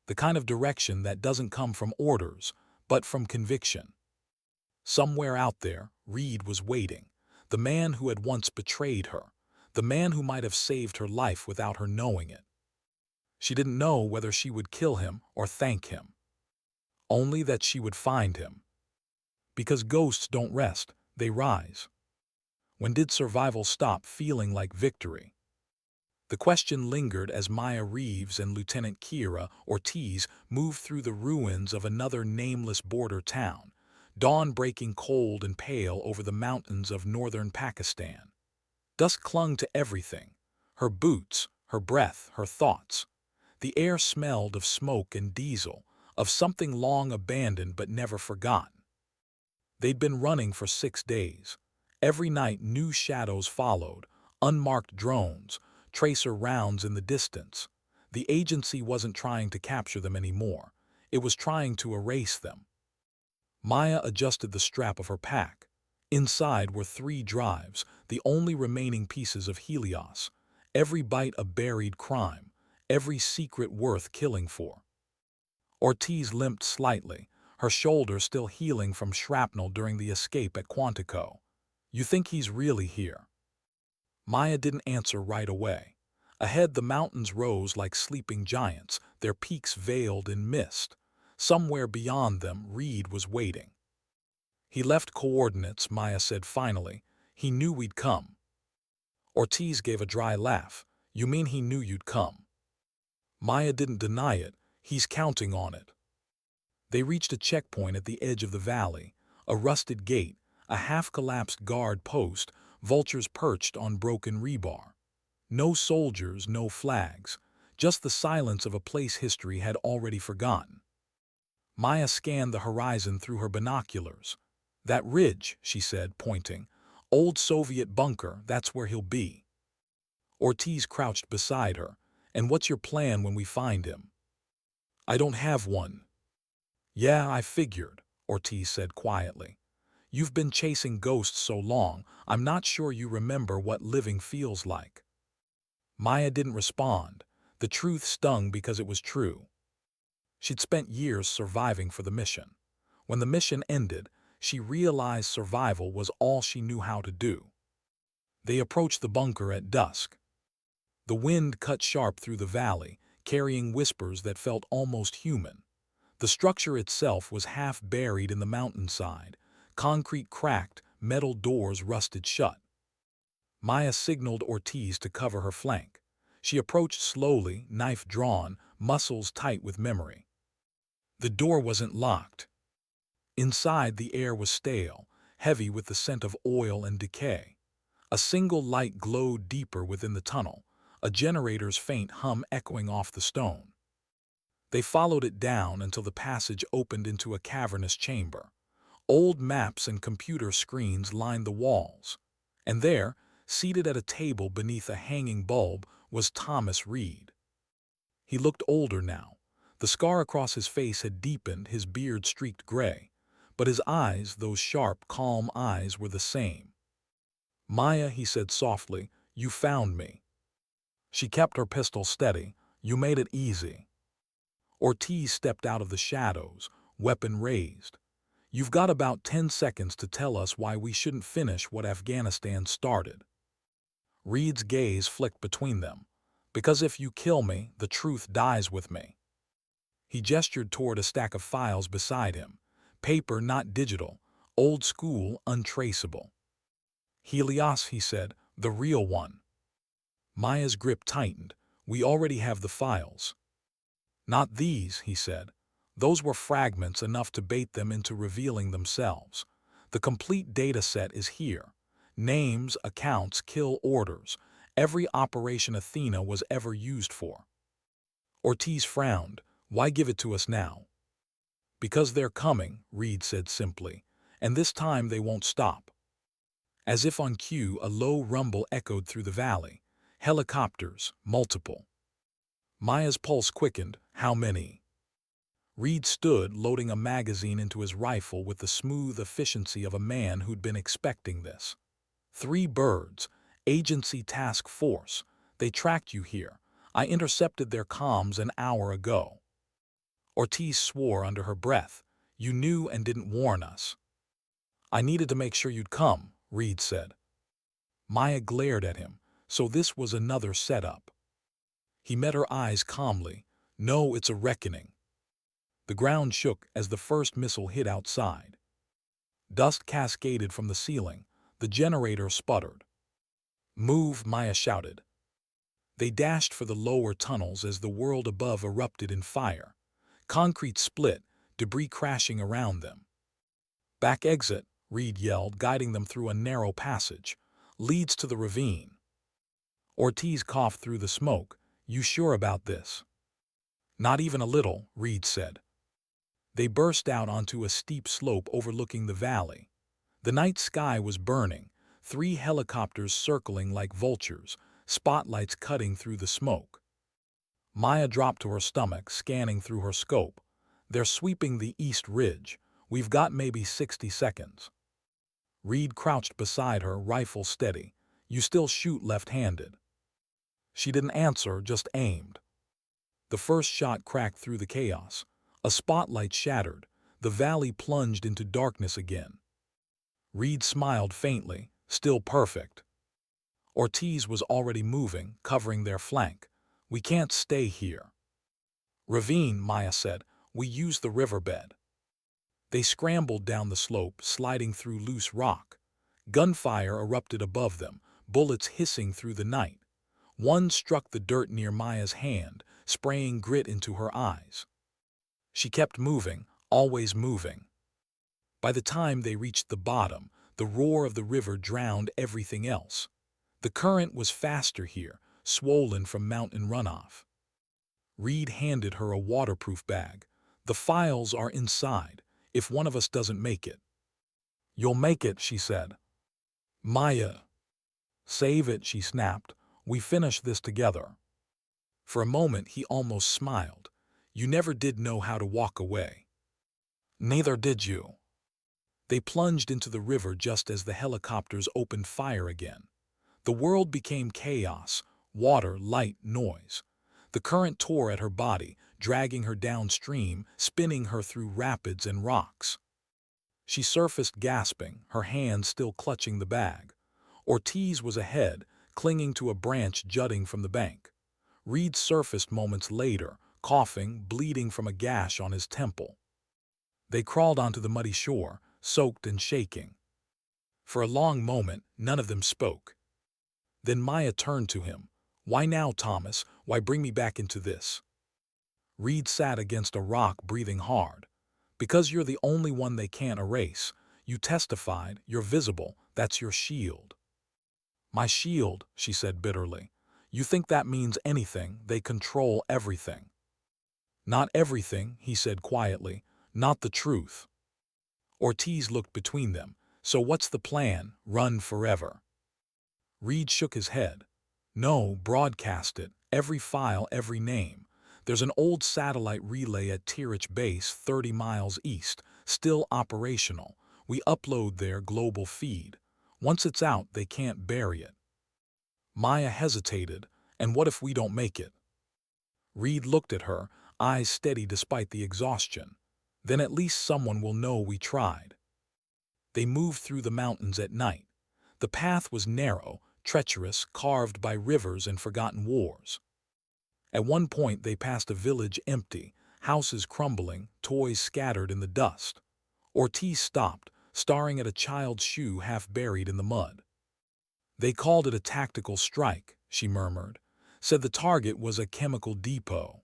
The kind of direction that doesn't come from orders, but from conviction. Somewhere out there, Reed was waiting, the man who had once betrayed her, the man who might have saved her life without her knowing it. She didn't know whether she would kill him or thank him. Only that she would find him. Because ghosts don't rest, they rise. When did survival stop feeling like victory? The question lingered as Maya Reeves and Lieutenant Kira Ortiz moved through the ruins of another nameless border town, dawn breaking cold and pale over the mountains of northern Pakistan. Dusk clung to everything, her boots, her breath, her thoughts. The air smelled of smoke and diesel, of something long abandoned but never forgotten. They'd been running for 6 days. Every night new shadows followed, unmarked drones, tracer rounds in the distance. The agency wasn't trying to capture them anymore. It was trying to erase them. Maya adjusted the strap of her pack. Inside were 3 drives, the only remaining pieces of Helios. Every bite a buried crime, every secret worth killing for. Ortiz limped slightly, her shoulder still healing from shrapnel during the escape at Quantico. You think he's really here? Maya didn't answer right away. Ahead the mountains rose like sleeping giants, their peaks veiled in mist. Somewhere beyond them, Reed was waiting. He left coordinates, Maya said finally. He knew we'd come. Ortiz gave a dry laugh. You mean he knew you'd come? Maya didn't deny it. He's counting on it. They reached a checkpoint at the edge of the valley, a rusted gate, a half-collapsed guard post, vultures perched on broken rebar. No soldiers, no flags, just the silence of a place history had already forgotten. Maya scanned the horizon through her binoculars. That ridge, she said, pointing. Old Soviet bunker, that's where he'll be. Ortiz crouched beside her. And what's your plan when we find him? I don't have one. Yeah, I figured, Ortiz said quietly. You've been chasing ghosts so long, I'm not sure you remember what living feels like." Maya didn't respond. The truth stung because it was true. She'd spent years surviving for the mission. When the mission ended, she realized survival was all she knew how to do. They approached the bunker at dusk. The wind cut sharp through the valley, carrying whispers that felt almost human. The structure itself was half buried in the mountainside. Concrete cracked, metal doors rusted shut. Maya signaled Ortiz to cover her flank. She approached slowly, knife drawn, muscles tight with memory. The door wasn't locked. Inside, the air was stale, heavy with the scent of oil and decay. A single light glowed deeper within the tunnel, a generator's faint hum echoing off the stone. They followed it down until the passage opened into a cavernous chamber. Old maps and computer screens lined the walls. And there, seated at a table beneath a hanging bulb, was Thomas Reed. He looked older now. The scar across his face had deepened, his beard streaked gray. But his eyes, those sharp, calm eyes, were the same. "Maya," he said softly, "you found me." She kept her pistol steady. "You made it easy." Ortiz stepped out of the shadows, weapon raised. "You've got about 10 seconds to tell us why we shouldn't finish what Afghanistan started." Reed's gaze flicked between them. "Because if you kill me, the truth dies with me." He gestured toward a stack of files beside him. Paper, not digital, old school, untraceable. "Helios," he said, "the real one." Maya's grip tightened. "We already have the files." "Not these," he said. "Those were fragments, enough to bait them into revealing themselves. The complete data set is here. Names, accounts, kill orders. Every Operation Athena was ever used for." Ortiz frowned. "Why give it to us now?" "Because they're coming," Reed said simply. "And this time they won't stop." As if on cue, a low rumble echoed through the valley. Helicopters, multiple. Maya's pulse quickened. "How many?" Reed stood, loading a magazine into his rifle with the smooth efficiency of a man who'd been expecting this. "3 birds. Agency Task Force. They tracked you here. I intercepted their comms an hour ago." Ortiz swore under her breath. "You knew and didn't warn us." "I needed to make sure you'd come," Reed said. Maya glared at him. So this was another setup. He met her eyes calmly. "No, it's a reckoning." The ground shook as the first missile hit outside. Dust cascaded from the ceiling. The generator sputtered. "Move," Maya shouted. They dashed for the lower tunnels as the world above erupted in fire. Concrete split, debris crashing around them. "Back exit," Reed yelled, guiding them through a narrow passage. "Leads to the ravine." Ortiz coughed through the smoke. "You sure about this?" "Not even a little," Reed said. They burst out onto a steep slope overlooking the valley. The night sky was burning, 3 helicopters circling like vultures, spotlights cutting through the smoke. Maya dropped to her stomach, scanning through her scope. "They're sweeping the east ridge. We've got maybe 60 seconds. Reed crouched beside her, rifle steady. "You still shoot left-handed?" She didn't answer, just aimed. The first shot cracked through the chaos. A spotlight shattered. The valley plunged into darkness again. Reed smiled faintly. "Still perfect." Ortiz was already moving, covering their flank. "We can't stay here." "Ravine," Maya said. "We use the riverbed." They scrambled down the slope, sliding through loose rock. Gunfire erupted above them, bullets hissing through the night. One struck the dirt near Maya's hand, spraying grit into her eyes. She kept moving, always moving. By the time they reached the bottom, the roar of the river drowned everything else. The current was faster here, swollen from mountain runoff. Reed handed her a waterproof bag. "The files are inside, if one of us doesn't make it." "You'll make it," she said. "Maya." "Save it," she snapped. "We finish this together." For a moment he almost smiled. "You never did know how to walk away." "Neither did you." They plunged into the river just as the helicopters opened fire again. The world became chaos, water, light, noise. The current tore at her body, dragging her downstream, spinning her through rapids and rocks. She surfaced gasping, her hands still clutching the bag. Ortiz was ahead, clinging to a branch jutting from the bank. Reed surfaced moments later, coughing, bleeding from a gash on his temple. They crawled onto the muddy shore, soaked and shaking. For a long moment, none of them spoke. Then Maya turned to him. "Why now, Thomas? Why bring me back into this?" Reed sat against a rock, breathing hard. "Because you're the only one they can't erase. You testified, you're visible, that's your shield." "My shield," she said bitterly. "You think that means anything? They control everything." "Not everything," he said quietly. "Not the truth." Ortiz looked between them. "So what's the plan? Run forever?" Reed shook his head. "No, broadcast it. Every file, every name. There's an old satellite relay at Tirich Base 30 miles east, still operational. We upload their global feed. Once it's out, they can't bury it." Maya hesitated. "And what if we don't make it?" Reed looked at her, eyes steady despite the exhaustion. "Then at least someone will know we tried." They moved through the mountains at night. The path was narrow, treacherous, carved by rivers and forgotten wars. At one point they passed a village empty, houses crumbling, toys scattered in the dust. Ortiz stopped, staring at a child's shoe half buried in the mud. "They called it a tactical strike," she murmured. "Said the target was a chemical depot."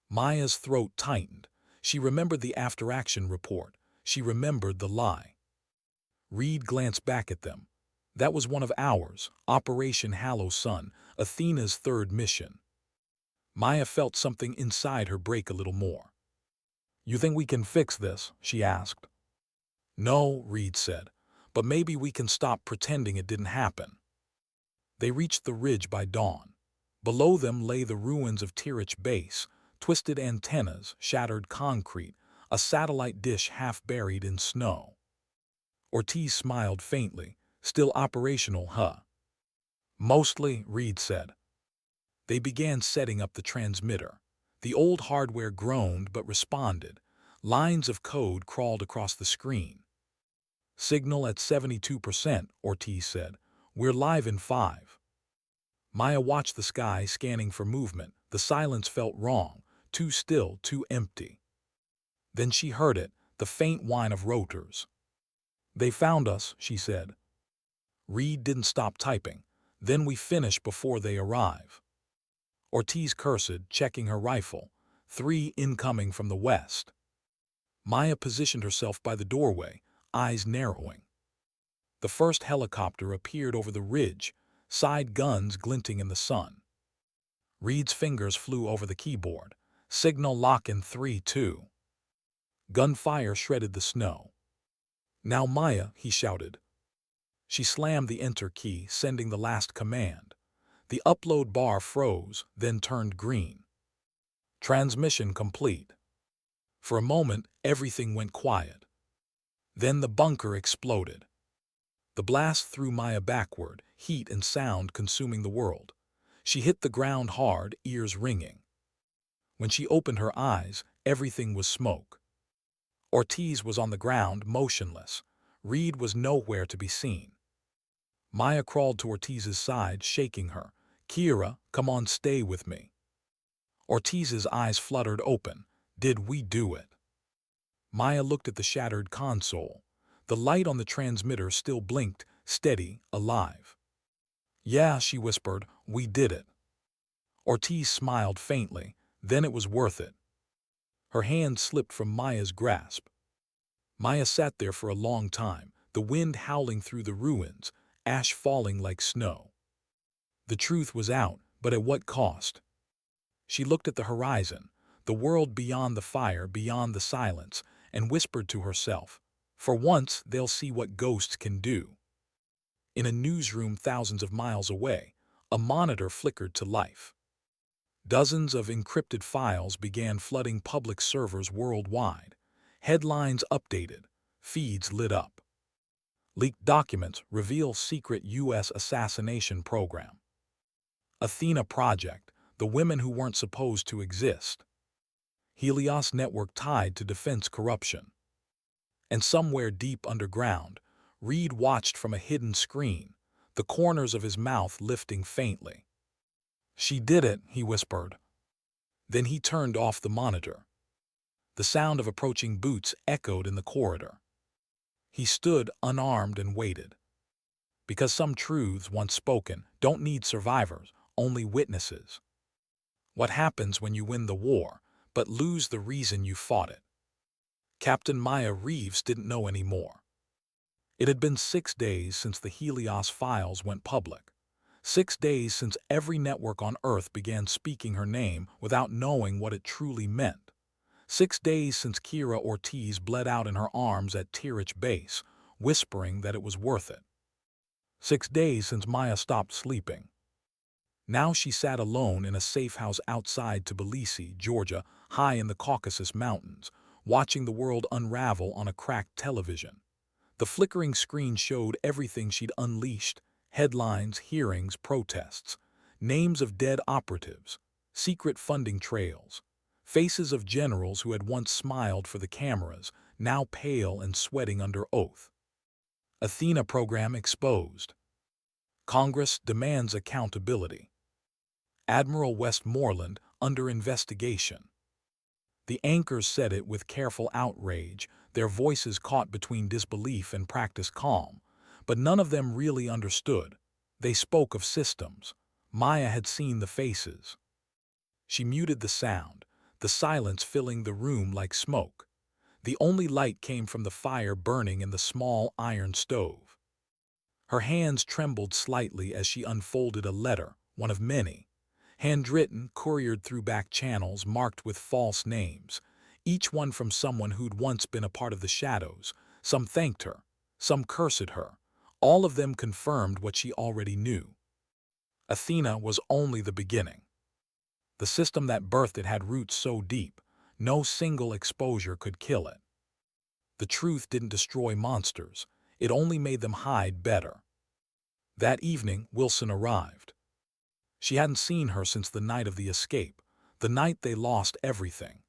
Maya's throat tightened. She remembered the after-action report. She remembered the lie. Reed glanced back at them. "That was one of ours, Operation Hallow Sun, Athena's third mission." Maya felt something inside her break a little more. "You think we can fix this?" she asked. "No," Reed said, "but maybe we can stop pretending it didn't happen." They reached the ridge by dawn. Below them lay the ruins of Tirich Base, twisted antennas, shattered concrete, a satellite dish half buried in snow. Ortiz smiled faintly. "Still operational, huh?" "Mostly," Reed said. They began setting up the transmitter. The old hardware groaned but responded. Lines of code crawled across the screen. "Signal at 72%, Ortiz said. "We're live in 5. Maya watched the sky, scanning for movement. The silence felt wrong, too still, too empty. Then she heard it, the faint whine of rotors. "They found us," she said. Reed didn't stop typing. "Then we finish before they arrive." Ortiz cursed, checking her rifle. 3 incoming from the west. Maya positioned herself by the doorway, eyes narrowing. The first helicopter appeared over the ridge, side guns glinting in the sun. Reed's fingers flew over the keyboard. "Signal lock in 3-2. Gunfire shredded the snow. "Now Maya," he shouted. She slammed the enter key, sending the last command. The upload bar froze, then turned green. Transmission complete. For a moment, everything went quiet. Then the bunker exploded. The blast threw Maya backward, heat and sound consuming the world. She hit the ground hard, ears ringing. When she opened her eyes, everything was smoke. Ortiz was on the ground, motionless. Reed was nowhere to be seen. Maya crawled to Ortiz's side, shaking her. "Kira, come on, stay with me." Ortiz's eyes fluttered open. "Did we do it?" Maya looked at the shattered console. The light on the transmitter still blinked, steady, alive. "Yeah," she whispered, "we did it." Ortiz smiled faintly. "Then it was worth it." Her hand slipped from Maya's grasp. Maya sat there for a long time, the wind howling through the ruins, ash falling like snow. The truth was out, but at what cost? She looked at the horizon, the world beyond the fire, beyond the silence, and whispered to herself, "For once, they'll see what ghosts can do." In a newsroom thousands of miles away, a monitor flickered to life. Dozens of encrypted files began flooding public servers worldwide. Headlines updated. Feeds lit up. Leaked documents reveal secret U.S. assassination program. Athena Project, the women who weren't supposed to exist. Helios network tied to defense corruption. And somewhere deep underground, Reed watched from a hidden screen, the corners of his mouth lifting faintly. "She did it," he whispered. Then he turned off the monitor. The sound of approaching boots echoed in the corridor. He stood unarmed and waited. Because some truths, once spoken, don't need survivors, only witnesses. What happens when you win the war, but lose the reason you fought it? Captain Maya Reeves didn't know anymore. It had been 6 days since the Helios files went public. 6 days since every network on Earth began speaking her name without knowing what it truly meant. 6 days since Kira Ortiz bled out in her arms at Tirich Base, whispering that it was worth it. 6 days since Maya stopped sleeping. Now she sat alone in a safe house outside Tbilisi, Georgia, high in the Caucasus Mountains, watching the world unravel on a cracked television. The flickering screen showed everything she'd unleashed: headlines, hearings, protests, names of dead operatives, secret funding trails, faces of generals who had once smiled for the cameras, now pale and sweating under oath. Athena program exposed. Congress demands accountability. Admiral Westmoreland under investigation. The anchors said it with careful outrage, their voices caught between disbelief and practiced calm, but none of them really understood. They spoke of systems. Maya had seen the faces. She muted the sound, the silence filling the room like smoke. The only light came from the fire burning in the small iron stove. Her hands trembled slightly as she unfolded a letter, one of many. Handwritten, couriered through back channels marked with false names, each one from someone who'd once been a part of the shadows. Some thanked her, some cursed her. All of them confirmed what she already knew. Athena was only the beginning. The system that birthed it had roots so deep, no single exposure could kill it. The truth didn't destroy monsters, it only made them hide better. That evening, Wilson arrived. She hadn't seen her since the night of the escape, the night they lost everything.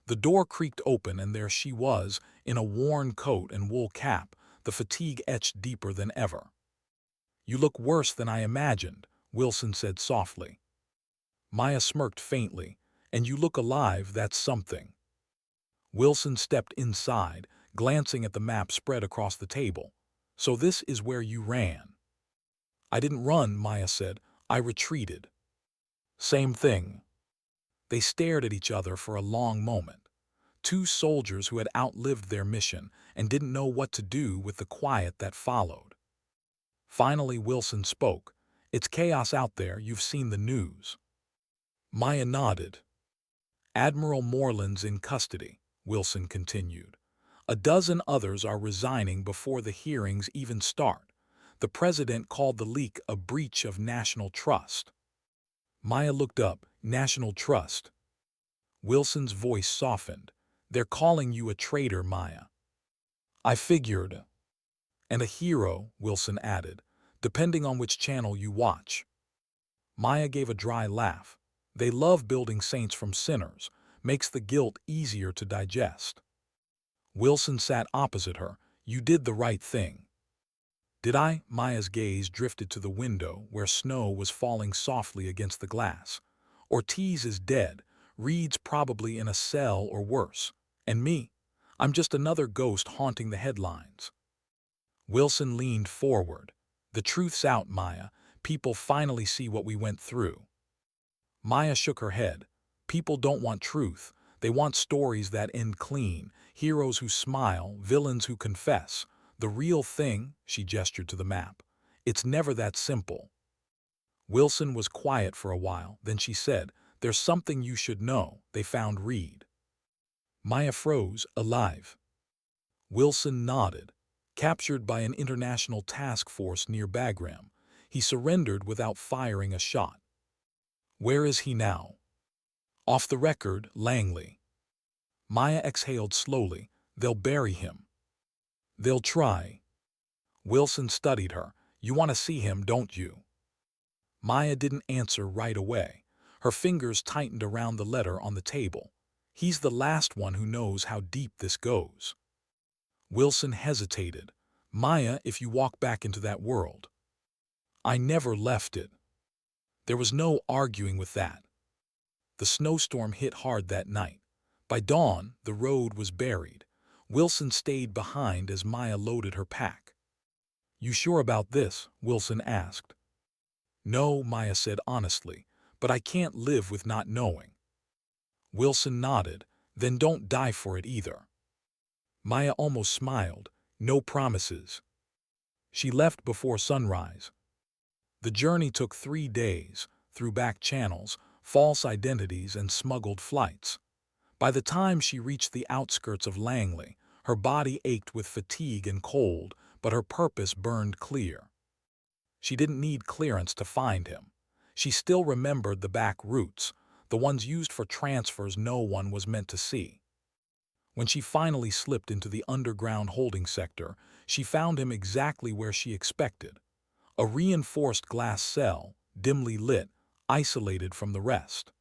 The door creaked open and there she was, in a worn coat and wool cap, the fatigue etched deeper than ever. "You look worse than I imagined," Wilson said softly. Maya smirked faintly. "And you look alive, that's something." Wilson stepped inside, glancing at the map spread across the table. "So this is where you ran." "I didn't run," Maya said. "I retreated." "Same thing." They stared at each other for a long moment. Two soldiers who had outlived their mission and didn't know what to do with the quiet that followed. Finally, Wilson spoke. "It's chaos out there, you've seen the news." Maya nodded. "Admiral Moreland's in custody," Wilson continued. "A dozen others are resigning before the hearings even start. The president called the leak a breach of national trust." Maya looked up. "National trust?" Wilson's voice softened. "They're calling you a traitor, Maya." "I figured." "And a hero," Wilson added, "depending on which channel you watch." Maya gave a dry laugh. "They love building saints from sinners. Makes the guilt easier to digest." Wilson sat opposite her. "You did the right thing." "Did I?" Maya's gaze drifted to the window where snow was falling softly against the glass. "Ortiz is dead. Reed's probably in a cell or worse. And me? I'm just another ghost haunting the headlines." Wilson leaned forward. "The truth's out, Maya. People finally see what we went through." Maya shook her head. "People don't want truth. They want stories that end clean, heroes who smile, villains who confess. The real thing," she gestured to the map, "it's never that simple." Wilson was quiet for a while, then she said, "There's something you should know. They found Reed." Maya froze, "Alive?" Wilson nodded. "Captured by an international task force near Bagram. He surrendered without firing a shot." "Where is he now?" "Off the record, Langley." Maya exhaled slowly. "They'll bury him." They'll try. Wilson studied her. You want to see him, don't you? Maya didn't answer right away. Her fingers tightened around the letter on the table. He's the last one who knows how deep this goes. Wilson hesitated. Maya, if you walk back into that world. I never left it. There was no arguing with that. The snowstorm hit hard that night. By dawn, the road was buried. Wilson stayed behind as Maya loaded her pack. You sure about this? Wilson asked. No, Maya said honestly, but I can't live with not knowing. Wilson nodded. Then don't die for it either. Maya almost smiled. No promises. She left before sunrise. The journey took 3 days, through back channels, false identities, and smuggled flights. By the time she reached the outskirts of Langley, her body ached with fatigue and cold, but her purpose burned clear. She didn't need clearance to find him. She still remembered the back routes, the ones used for transfers no one was meant to see. When she finally slipped into the underground holding sector, she found him exactly where she expected. A reinforced glass cell, dimly lit, isolated from the rest.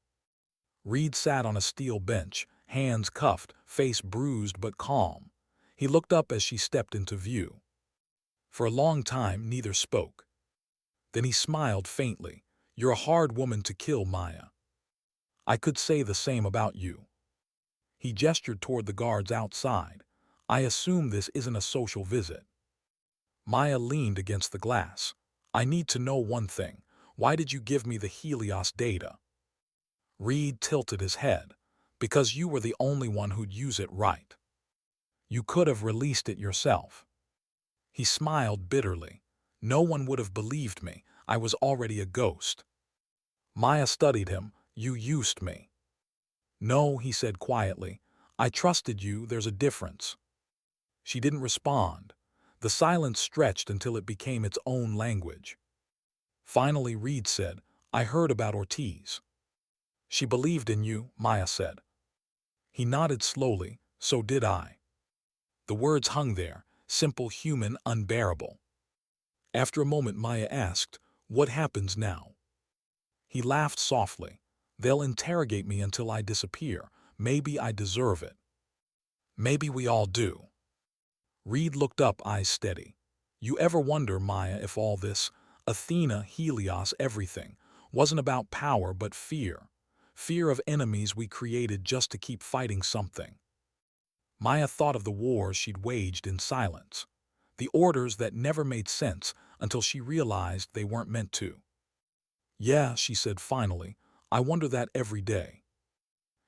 Reed sat on a steel bench, hands cuffed, face bruised but calm. He looked up as she stepped into view. For a long time, neither spoke. Then he smiled faintly. You're a hard woman to kill, Maya. I could say the same about you. He gestured toward the guards outside. I assume this isn't a social visit. Maya leaned against the glass. I need to know one thing. Why did you give me the Helios data? Reed tilted his head. Because you were the only one who'd use it right. You could have released it yourself. He smiled bitterly. No one would have believed me. I was already a ghost. Maya studied him. You used me. No, he said quietly. I trusted you, there's a difference. She didn't respond. The silence stretched until it became its own language. Finally, Reed said, I heard about Ortiz. She believed in you, Maya said. He nodded slowly. So did I. The words hung there, simple, human, unbearable. After a moment, Maya asked, what happens now? He laughed softly. They'll interrogate me until I disappear. Maybe I deserve it. Maybe we all do. Reed looked up, eyes steady. You ever wonder, Maya, if all this, Athena, Helios, everything, wasn't about power but fear? Fear of enemies we created just to keep fighting something. Maya thought of the wars she'd waged in silence. The orders that never made sense until she realized they weren't meant to. Yeah, she said finally, I wonder that every day.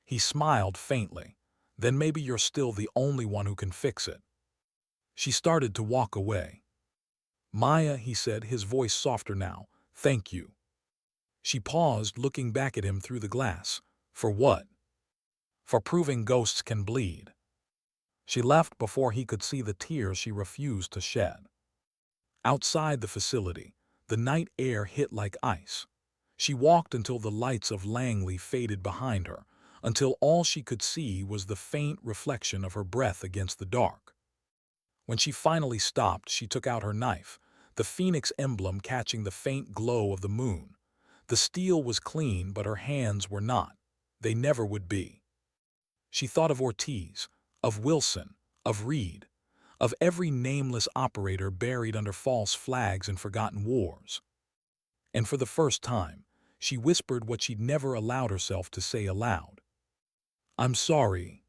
He smiled faintly. Then maybe you're still the only one who can fix it. She started to walk away. Maya, he said, his voice softer now, thank you. She paused, looking back at him through the glass. For what? For proving ghosts can bleed. She left before he could see the tears she refused to shed. Outside the facility, the night air hit like ice. She walked until the lights of Langley faded behind her, until all she could see was the faint reflection of her breath against the dark. When she finally stopped, she took out her knife, the phoenix emblem catching the faint glow of the moon. The steel was clean, but her hands were not. They never would be. She thought of Ortiz, of Wilson, of Reed, of every nameless operator buried under false flags in forgotten wars. And for the first time, she whispered what she'd never allowed herself to say aloud. I'm sorry.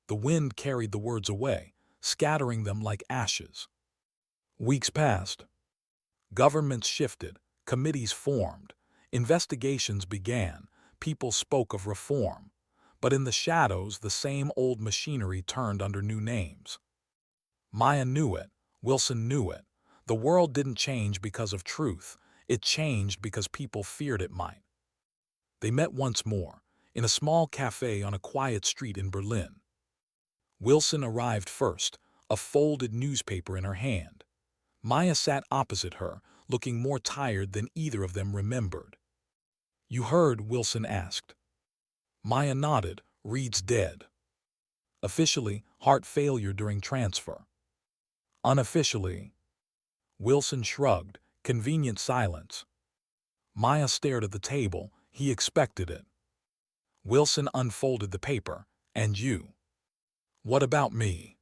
The wind carried the words away, scattering them like ashes. Weeks passed. Governments shifted, committees formed, investigations began, people spoke of reform. But in the shadows, the same old machinery turned under new names. Maya knew it. Wilson knew it. The world didn't change because of truth. It changed because people feared it might. They met once more, in a small cafe on a quiet street in Berlin. Wilson arrived first, a folded newspaper in her hand. Maya sat opposite her, looking more tired than either of them remembered. You heard? Wilson asked. Maya nodded. Reed's dead. Officially, heart failure during transfer. Unofficially. Wilson shrugged. Convenient silence. Maya stared at the table. He expected it. Wilson unfolded the paper. And you? What about me?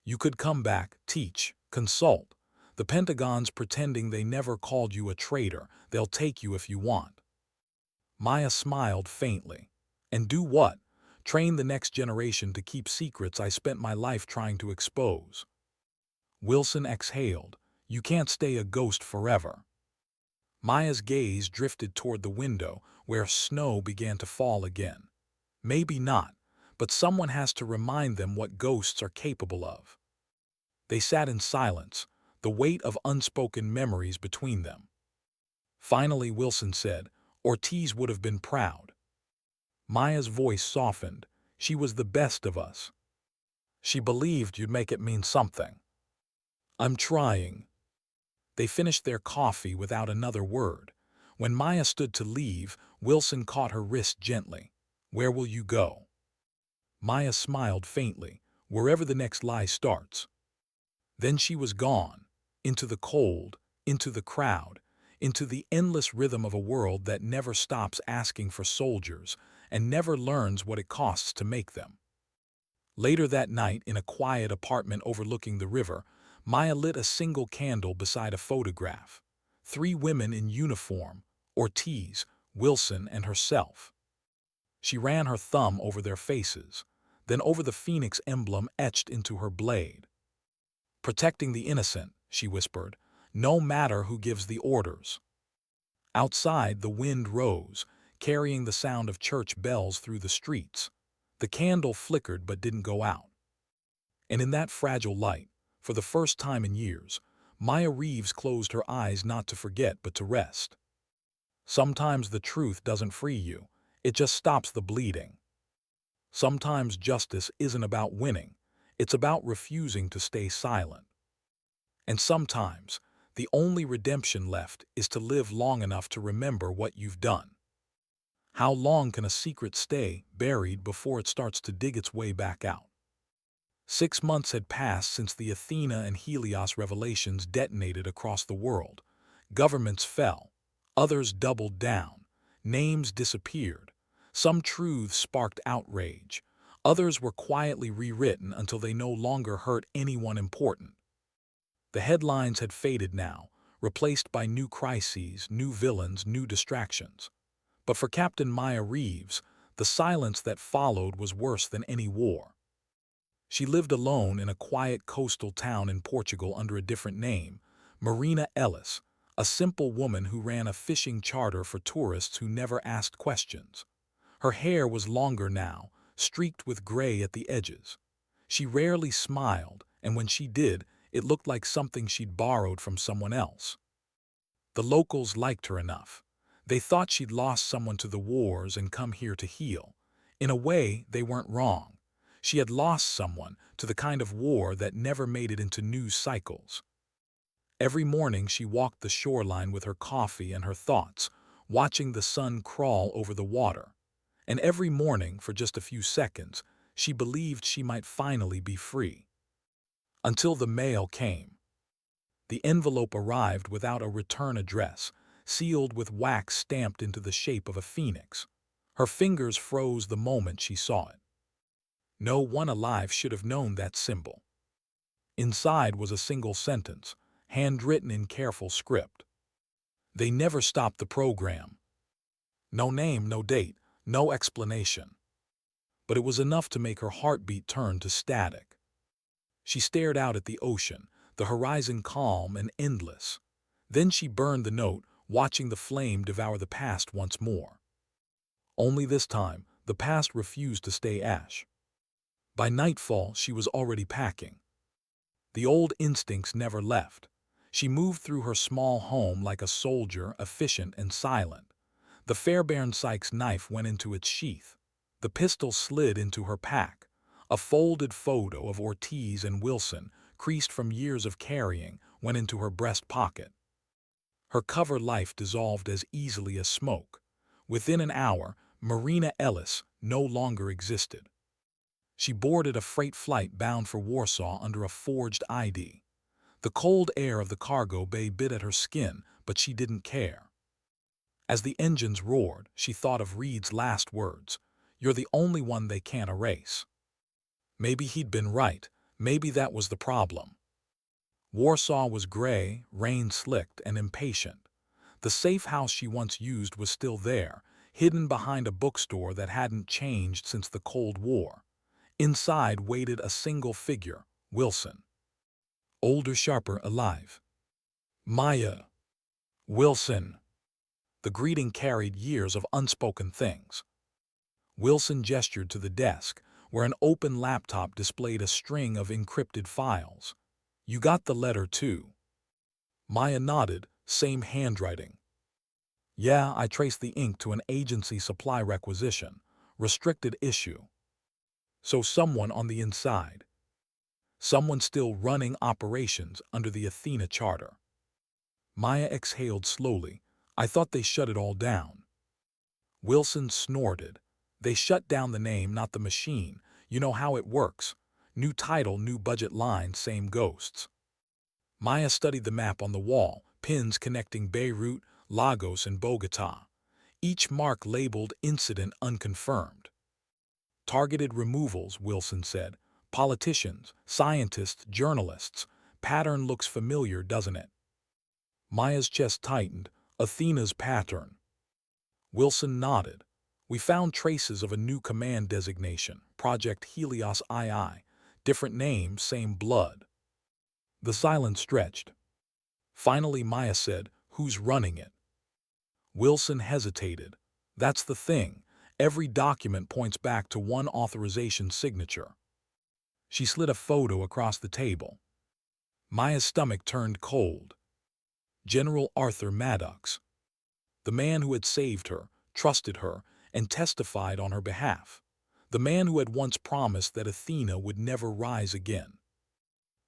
You could come back, teach, consult. The Pentagon's pretending they never called you a traitor. They'll take you if you want. Maya smiled faintly. And do what? Train the next generation to keep secrets I spent my life trying to expose. Wilson exhaled. You can't stay a ghost forever. Maya's gaze drifted toward the window, where snow began to fall again. Maybe not, but someone has to remind them what ghosts are capable of. They sat in silence, the weight of unspoken memories between them. Finally, Wilson said, Ortiz would have been proud. Maya's voice softened. She was the best of us. She believed you'd make it mean something. I'm trying. They finished their coffee without another word. When Maya stood to leave, Wilson caught her wrist gently. Where will you go? Maya smiled faintly. Wherever the next lie starts. Then she was gone. Into the cold, into the crowd, into the endless rhythm of a world that never stops asking for soldiers and never learns what it costs to make them. Later that night, in a quiet apartment overlooking the river, Maya lit a single candle beside a photograph. 3 women in uniform, Ortiz, Wilson, and herself. She ran her thumb over their faces, then over the phoenix emblem etched into her blade. Protecting the innocent, she whispered, no matter who gives the orders. Outside, the wind rose, carrying the sound of church bells through the streets. The candle flickered but didn't go out. And in that fragile light, for the first time in years, Maya Reeves closed her eyes not to forget but to rest. Sometimes the truth doesn't free you, it just stops the bleeding. Sometimes justice isn't about winning, it's about refusing to stay silent. And sometimes, the only redemption left is to live long enough to remember what you've done. How long can a secret stay buried before it starts to dig its way back out? 6 months had passed since the Athena and Helios revelations detonated across the world. Governments fell. Others doubled down. Names disappeared. Some truths sparked outrage. Others were quietly rewritten until they no longer hurt anyone important. The headlines had faded now, replaced by new crises, new villains, new distractions. But for Captain Maya Reeves, the silence that followed was worse than any war. She lived alone in a quiet coastal town in Portugal under a different name, Marina Ellis, a simple woman who ran a fishing charter for tourists who never asked questions. Her hair was longer now, streaked with gray at the edges. She rarely smiled, and when she did, it looked like something she'd borrowed from someone else. The locals liked her enough. They thought she'd lost someone to the wars and come here to heal. In a way, they weren't wrong. She had lost someone to the kind of war that never made it into news cycles. Every morning she walked the shoreline with her coffee and her thoughts, watching the sun crawl over the water. And every morning, for just a few seconds, she believed she might finally be free. Until the mail came. The envelope arrived without a return address, sealed with wax stamped into the shape of a phoenix. Her fingers froze the moment she saw it. No one alive should have known that symbol. Inside was a single sentence, handwritten in careful script. They never stopped the program. No name, no date, no explanation. But it was enough to make her heartbeat turn to static. She stared out at the ocean, the horizon calm and endless. Then she burned the note, watching the flame devour the past once more. Only this time, the past refused to stay ash. By nightfall, she was already packing. The old instincts never left. She moved through her small home like a soldier, efficient and silent. The Fairbairn Sykes knife went into its sheath. The pistol slid into her pack. A folded photo of Ortiz and Wilson, creased from years of carrying, went into her breast pocket. Her cover life dissolved as easily as smoke. Within an hour, Marina Ellis no longer existed. She boarded a freight flight bound for Warsaw under a forged ID. The cold air of the cargo bay bit at her skin, but she didn't care. As the engines roared, she thought of Reed's last words, "You're the only one they can't erase." Maybe he'd been right. Maybe that was the problem. Warsaw was gray, rain-slicked, and impatient. The safe house she once used was still there, hidden behind a bookstore that hadn't changed since the Cold War. Inside waited a single figure, Wilson. Older, sharper, alive. "Maya." "Wilson." The greeting carried years of unspoken things. Wilson gestured to the desk, where an open laptop displayed a string of encrypted files. "You got the letter, too?" Maya nodded, same handwriting. "Yeah, I traced the ink to an agency supply requisition. Restricted issue." So someone on the inside. Someone still running operations under the Athena charter. Maya exhaled slowly. "I thought they shut it all down." Wilson snorted. "They shut down the name, not the machine. You know how it works. New title, new budget line, same ghosts." Maya studied the map on the wall, pins connecting Beirut, Lagos, and Bogota. Each mark labeled incident unconfirmed. "Targeted removals," Wilson said. "Politicians, scientists, journalists. Pattern looks familiar, doesn't it?" Maya's chest tightened. "Athena's pattern." Wilson nodded. "We found traces of a new command designation, Project Helios II. Different name, same blood." The silence stretched. Finally Maya said, "Who's running it?" Wilson hesitated. "That's the thing. Every document points back to one authorization signature." She slid a photo across the table. Maya's stomach turned cold. General Arthur Maddox. The man who had saved her, trusted her, and testified on her behalf. The man who had once promised that Athena would never rise again.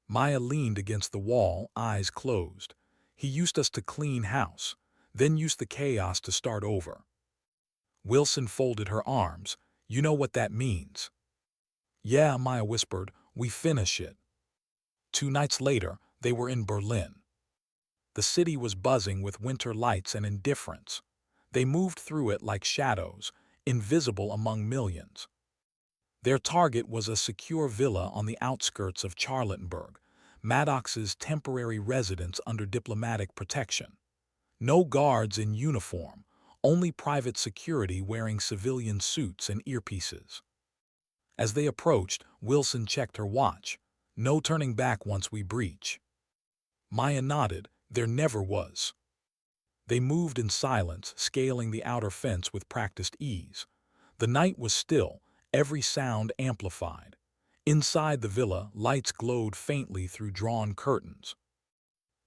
Maya leaned against the wall, eyes closed. "He used us to clean house, then used the chaos to start over." Wilson folded her arms. "You know what that means." "Yeah," Maya whispered, "we finish it." 2 nights later, they were in Berlin. The city was buzzing with winter lights and indifference. They moved through it like shadows, invisible among millions. Their target was a secure villa on the outskirts of Charlottenburg, Maddox's temporary residence under diplomatic protection. No guards in uniform, only private security wearing civilian suits and earpieces. As they approached, Wilson checked her watch. "No turning back once we breach." Maya nodded. "There never was." They moved in silence, scaling the outer fence with practiced ease. The night was still, every sound amplified. Inside the villa, lights glowed faintly through drawn curtains.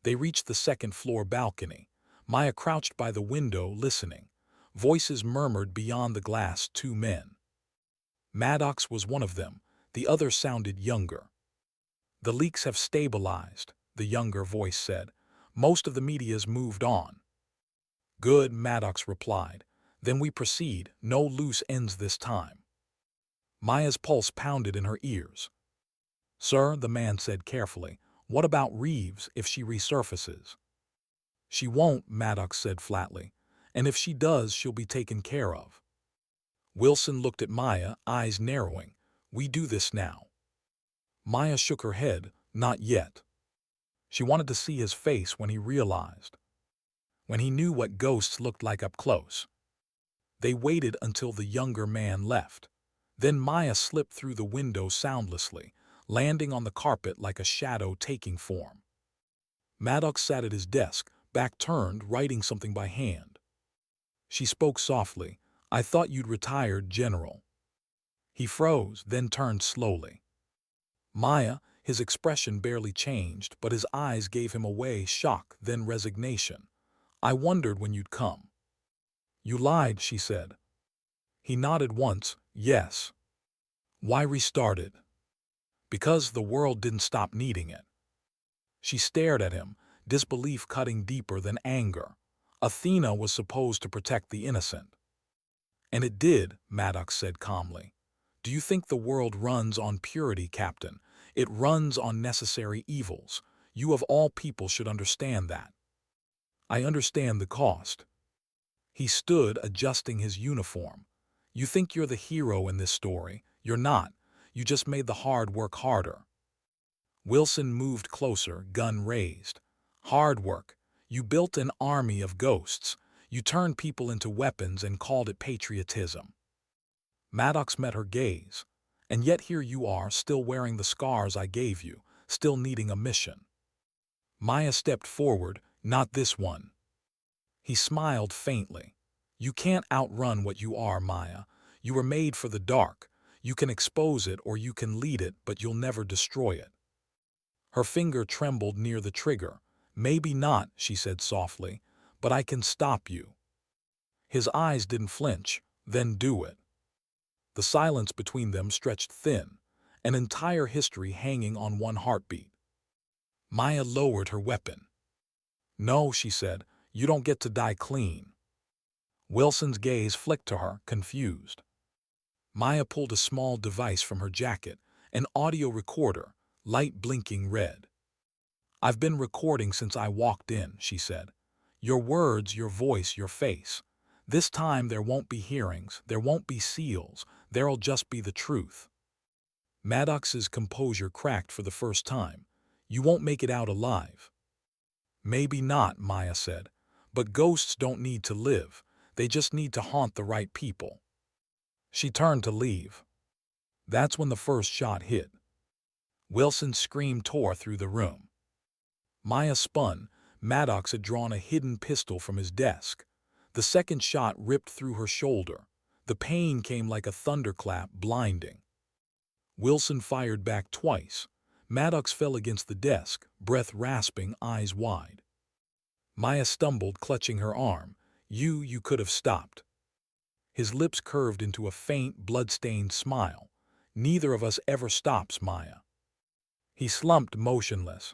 They reached the second-floor balcony. Maya crouched by the window, listening. Voices murmured beyond the glass, 2 men. Maddox was one of them. The other sounded younger. "The leaks have stabilized," the younger voice said. "Most of the media's moved on." "Good," Maddox replied. "Then we proceed. No loose ends this time." Maya's pulse pounded in her ears. "Sir," the man said carefully, "what about Reeves if she resurfaces?" "She won't," Maddox said flatly. "And if she does, she'll be taken care of." Wilson looked at Maya, eyes narrowing. "We do this now." Maya shook her head. "Not yet." She wanted to see his face when he realized. When he knew what ghosts looked like up close. They waited until the younger man left. Then Maya slipped through the window soundlessly, landing on the carpet like a shadow taking form. Maddox sat at his desk, back turned, writing something by hand. She spoke softly. "I thought you'd retired, General." He froze, then turned slowly. Maya, his expression barely changed, but his eyes gave him away, shock, then resignation. "I wondered when you'd come." "You lied," she said. He nodded once. "Yes." "Why restart it?" "Because the world didn't stop needing it." She stared at him, disbelief cutting deeper than anger. Athena was supposed to protect the innocent. "And it did," Maddox said calmly. "Do you think the world runs on purity, Captain? It runs on necessary evils. You of all people should understand that. I understand the cost. He stood, adjusting his uniform. You think you're the hero in this story. You're not. You just made the hard work harder. Wilson moved closer, gun raised. Hard work. You built an army of ghosts. You turned people into weapons and called it patriotism. Maddox met her gaze. And yet here you are, still wearing the scars I gave you, still needing a mission. Maya stepped forward. Not this one. He smiled faintly. You can't outrun what you are, Maya. You were made for the dark. You can expose it or you can lead it, but you'll never destroy it. Her finger trembled near the trigger. Maybe not, she said softly, but I can stop you. His eyes didn't flinch. Then do it. The silence between them stretched thin, an entire history hanging on one heartbeat. Maya lowered her weapon. No, she said, you don't get to die clean. Wilson's gaze flicked to her, confused. Maya pulled a small device from her jacket, an audio recorder, light blinking red. I've been recording since I walked in, she said. Your words, your voice, your face. This time there won't be hearings, there won't be seals, there'll just be the truth. Maddox's composure cracked for the first time. You won't make it out alive. Maybe not, Maya said, but ghosts don't need to live, they just need to haunt the right people. She turned to leave. That's when the first shot hit. Wilson's scream tore through the room. Maya spun. Maddox had drawn a hidden pistol from his desk. The second shot ripped through her shoulder. The pain came like a thunderclap, blinding. Wilson fired back twice. Maddox fell against the desk, breath rasping, eyes wide. Maya stumbled, clutching her arm. You could have stopped. His lips curved into a faint, blood-stained smile. Neither of us ever stops, Maya. He slumped motionless.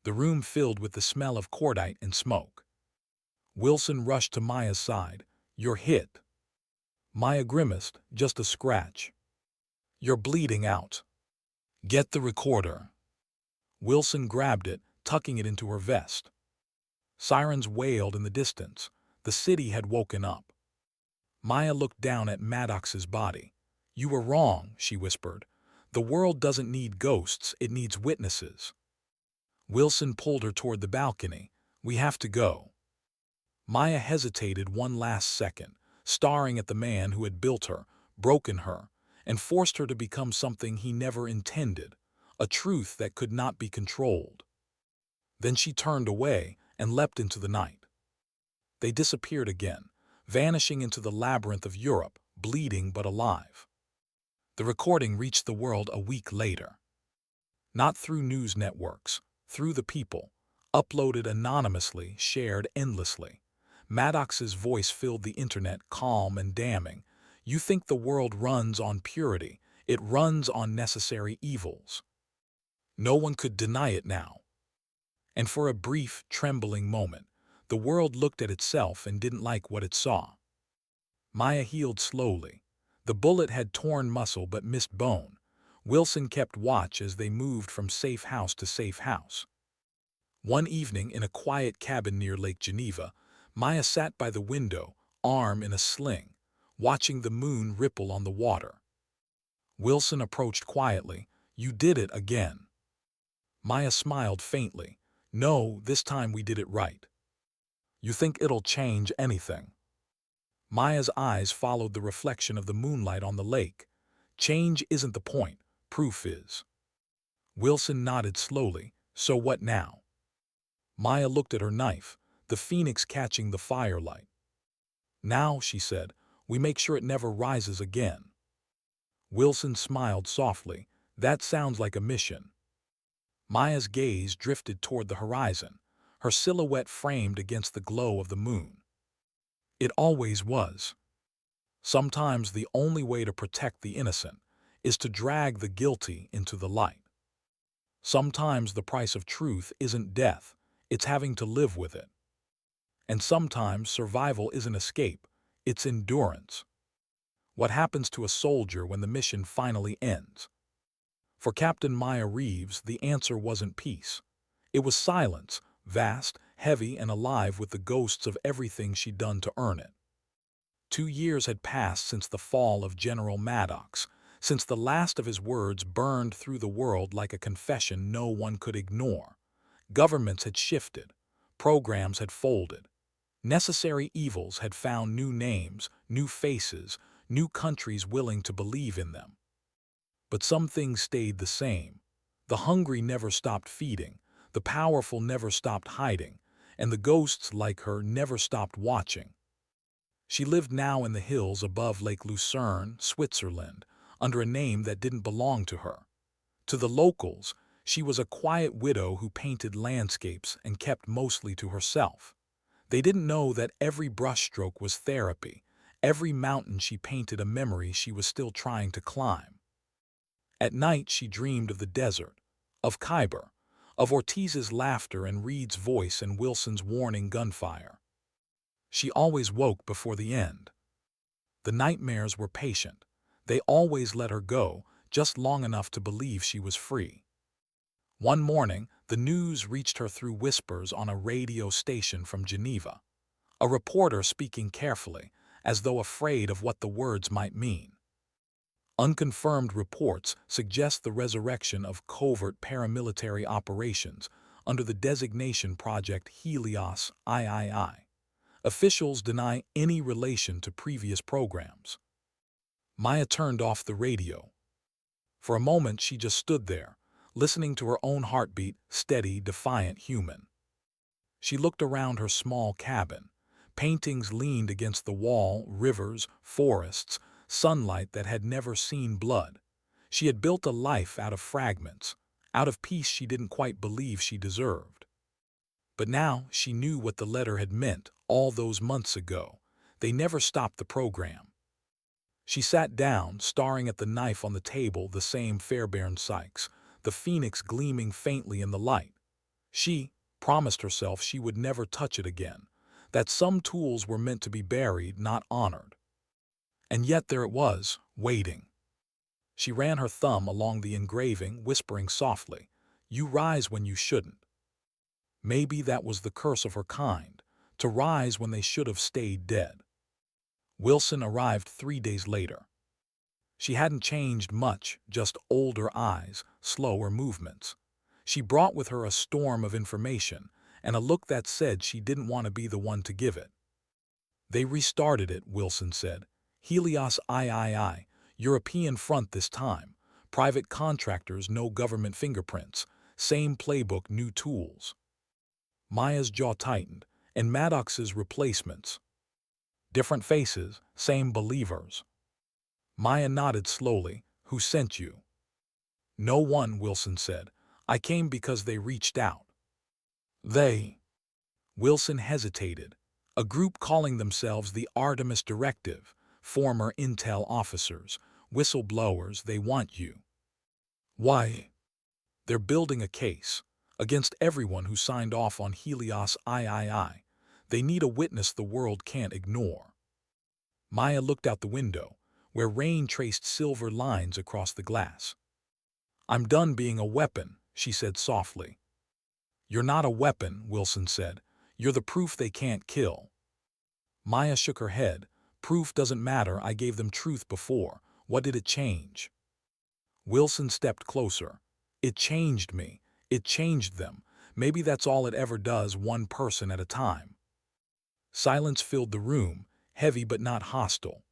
The room filled with the smell of cordite and smoke. Wilson rushed to Maya's side. You're hit. Maya grimaced. Just a scratch. You're bleeding out. Get the recorder. Wilson grabbed it, tucking it into her vest. Sirens wailed in the distance. The city had woken up. Maya looked down at Maddox's body. You were wrong, she whispered. The world doesn't need ghosts, it needs witnesses. Wilson pulled her toward the balcony. We have to go. Maya hesitated one last second, staring at the man who had built her, broken her, and forced her to become something he never intended, a truth that could not be controlled. Then she turned away and leapt into the night. They disappeared again, vanishing into the labyrinth of Europe, bleeding but alive. The recording reached the world a week later. Not through news networks, through the people, uploaded anonymously, shared endlessly. Maddox's voice filled the internet, calm and damning. You think the world runs on purity, it runs on necessary evils. No one could deny it now. And for a brief, trembling moment, the world looked at itself and didn't like what it saw. Maya healed slowly. The bullet had torn muscle but missed bone. Wilson kept watch as they moved from safe house to safe house. One evening in a quiet cabin near Lake Geneva, Maya sat by the window, arm in a sling, watching the moon ripple on the water. Wilson approached quietly. You did it again. Maya smiled faintly. No, this time we did it right. You think it'll change anything? Maya's eyes followed the reflection of the moonlight on the lake. Change isn't the point, proof is. Wilson nodded slowly. So what now? Maya looked at her knife, the phoenix catching the firelight. Now, she said, we make sure it never rises again. Wilson smiled softly. That sounds like a mission. Maya's gaze drifted toward the horizon, her silhouette framed against the glow of the moon. It always was. Sometimes the only way to protect the innocent is to drag the guilty into the light. Sometimes the price of truth isn't death, it's having to live with it. And sometimes survival isn't escape, it's endurance. What happens to a soldier when the mission finally ends? For Captain Maya Reeves, the answer wasn't peace. It was silence, vast, heavy, and alive with the ghosts of everything she'd done to earn it. 2 years had passed since the fall of General Maddox, since the last of his words burned through the world like a confession no one could ignore. Governments had shifted, programs had folded, necessary evils had found new names, new faces, new countries willing to believe in them. But some things stayed the same. The hungry never stopped feeding, the powerful never stopped hiding, and the ghosts like her never stopped watching. She lived now in the hills above Lake Lucerne, Switzerland, under a name that didn't belong to her. To the locals, she was a quiet widow who painted landscapes and kept mostly to herself. They didn't know that every brushstroke was therapy, every mountain she painted a memory she was still trying to climb. At night she dreamed of the desert, of Khyber, of Ortiz's laughter and Reed's voice and Wilson's warning gunfire. She always woke before the end. The nightmares were patient. They always let her go, just long enough to believe she was free. One morning, the news reached her through whispers on a radio station from Geneva. A reporter speaking carefully, as though afraid of what the words might mean. Unconfirmed reports suggest the resurrection of covert paramilitary operations under the designation Project Helios III. Officials deny any relation to previous programs. Maya turned off the radio. For a moment she just stood there, listening to her own heartbeat, steady, defiant, human. She looked around her small cabin. Paintings leaned against the wall, rivers, forests, sunlight that had never seen blood. She had built a life out of fragments, out of peace she didn't quite believe she deserved. But now she knew what the letter had meant all those months ago. They never stopped the program. She sat down, staring at the knife on the table, the same Fairbairn Sykes, the phoenix gleaming faintly in the light. She promised herself she would never touch it again, that some tools were meant to be buried, not honored. And yet there it was, waiting. She ran her thumb along the engraving, whispering softly, "You rise when you shouldn't." Maybe that was the curse of her kind, to rise when they should have stayed dead. Wilson arrived 3 days later. She hadn't changed much, just older eyes, slower movements. She brought with her a storm of information and a look that said she didn't want to be the one to give it. "They restarted it," Wilson said. "Helios III, European front this time. Private contractors, no government fingerprints. Same playbook, new tools." Maya's jaw tightened, and Maddox's replacements. Different faces, same believers. Maya nodded slowly. "Who sent you?" "No one," Wilson said. "I came because they reached out." "They?" Wilson hesitated. "A group calling themselves the Artemis Directive, former intel officers, whistleblowers, they want you." "Why?" "They're building a case against everyone who signed off on Helios III. They need a witness the world can't ignore." Maya looked out the window, where rain traced silver lines across the glass. "I'm done being a weapon," she said softly. "You're not a weapon," Wilson said. "You're the proof they can't kill." Maya shook her head. "Proof doesn't matter. I gave them truth before. What did it change?" Wilson stepped closer. "It changed me. It changed them. Maybe that's all it ever does, one person at a time." Silence filled the room, heavy but not hostile.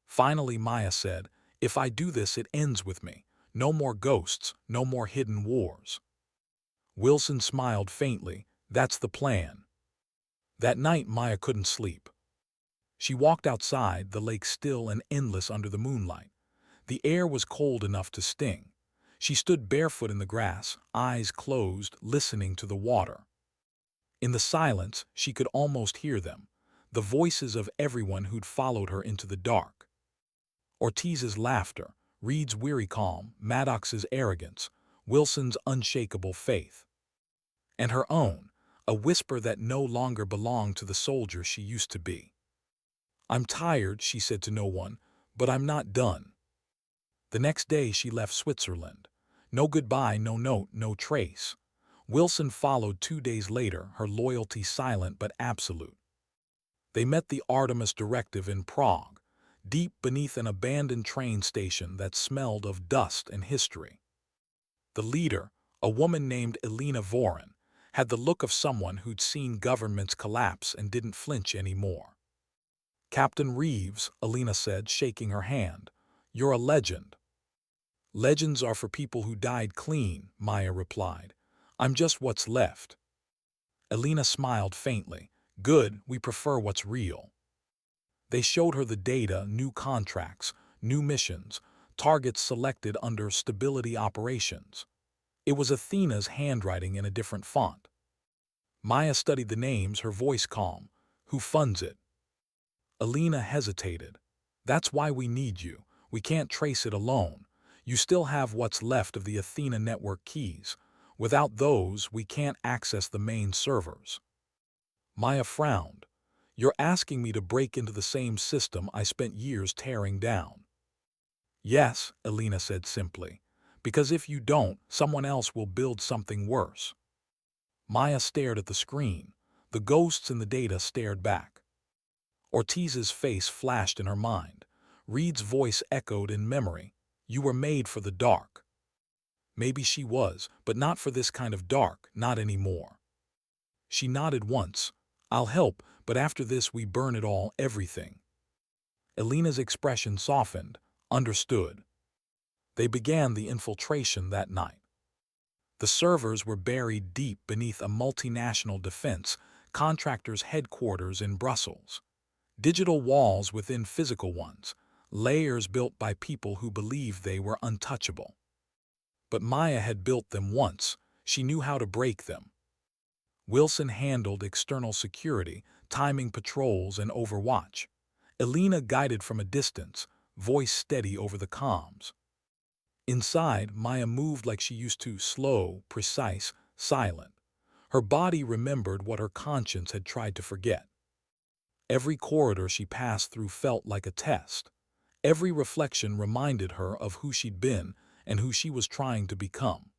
Finally Maya said, "If I do this, it ends with me. No more ghosts, no more hidden wars." Wilson smiled faintly. "That's the plan." That night Maya couldn't sleep. She walked outside, the lake still and endless under the moonlight. The air was cold enough to sting. She stood barefoot in the grass, eyes closed, listening to the water. In the silence, she could almost hear them, the voices of everyone who'd followed her into the dark. Ortiz's laughter, Reed's weary calm, Maddox's arrogance, Wilson's unshakable faith. And her own, a whisper that no longer belonged to the soldier she used to be. "I'm tired," she said to no one, "but I'm not done." The next day she left Switzerland. No goodbye, no note, no trace. Wilson followed 2 days later, her loyalty silent but absolute. They met the Artemis Directive in Prague, deep beneath an abandoned train station that smelled of dust and history. The leader, a woman named Elena Vorin, had the look of someone who'd seen governments collapse and didn't flinch anymore. "Captain Reeves," Elena said, shaking her hand, "you're a legend." "Legends are for people who died clean," Maya replied. "I'm just what's left." Elena smiled faintly. "Good, we prefer what's real." They showed her the data, new contracts, new missions, targets selected under stability operations. It was Athena's handwriting in a different font. Maya studied the names, her voice calm. "Who funds it?" Elena hesitated. "That's why we need you. We can't trace it alone. You still have what's left of the Athena network keys. Without those, we can't access the main servers." Maya frowned. "You're asking me to break into the same system I spent years tearing down." "Yes," Elena said simply, "because if you don't, someone else will build something worse." Maya stared at the screen. The ghosts in the data stared back. Ortiz's face flashed in her mind. Reed's voice echoed in memory. "You were made for the dark." Maybe she was, but not for this kind of dark, not anymore. She nodded once. "I'll help, but after this we burn it all, everything." Elena's expression softened. "Understood." They began the infiltration that night. The servers were buried deep beneath a multinational defense contractor's headquarters in Brussels. Digital walls within physical ones, layers built by people who believed they were untouchable. But Maya had built them once. She knew how to break them. Wilson handled external security, timing patrols and overwatch. Elena guided from a distance, voice steady over the comms. Inside, Maya moved like she used to, slow, precise, silent. Her body remembered what her conscience had tried to forget. Every corridor she passed through felt like a test. Every reflection reminded her of who she'd been and who she was trying to become.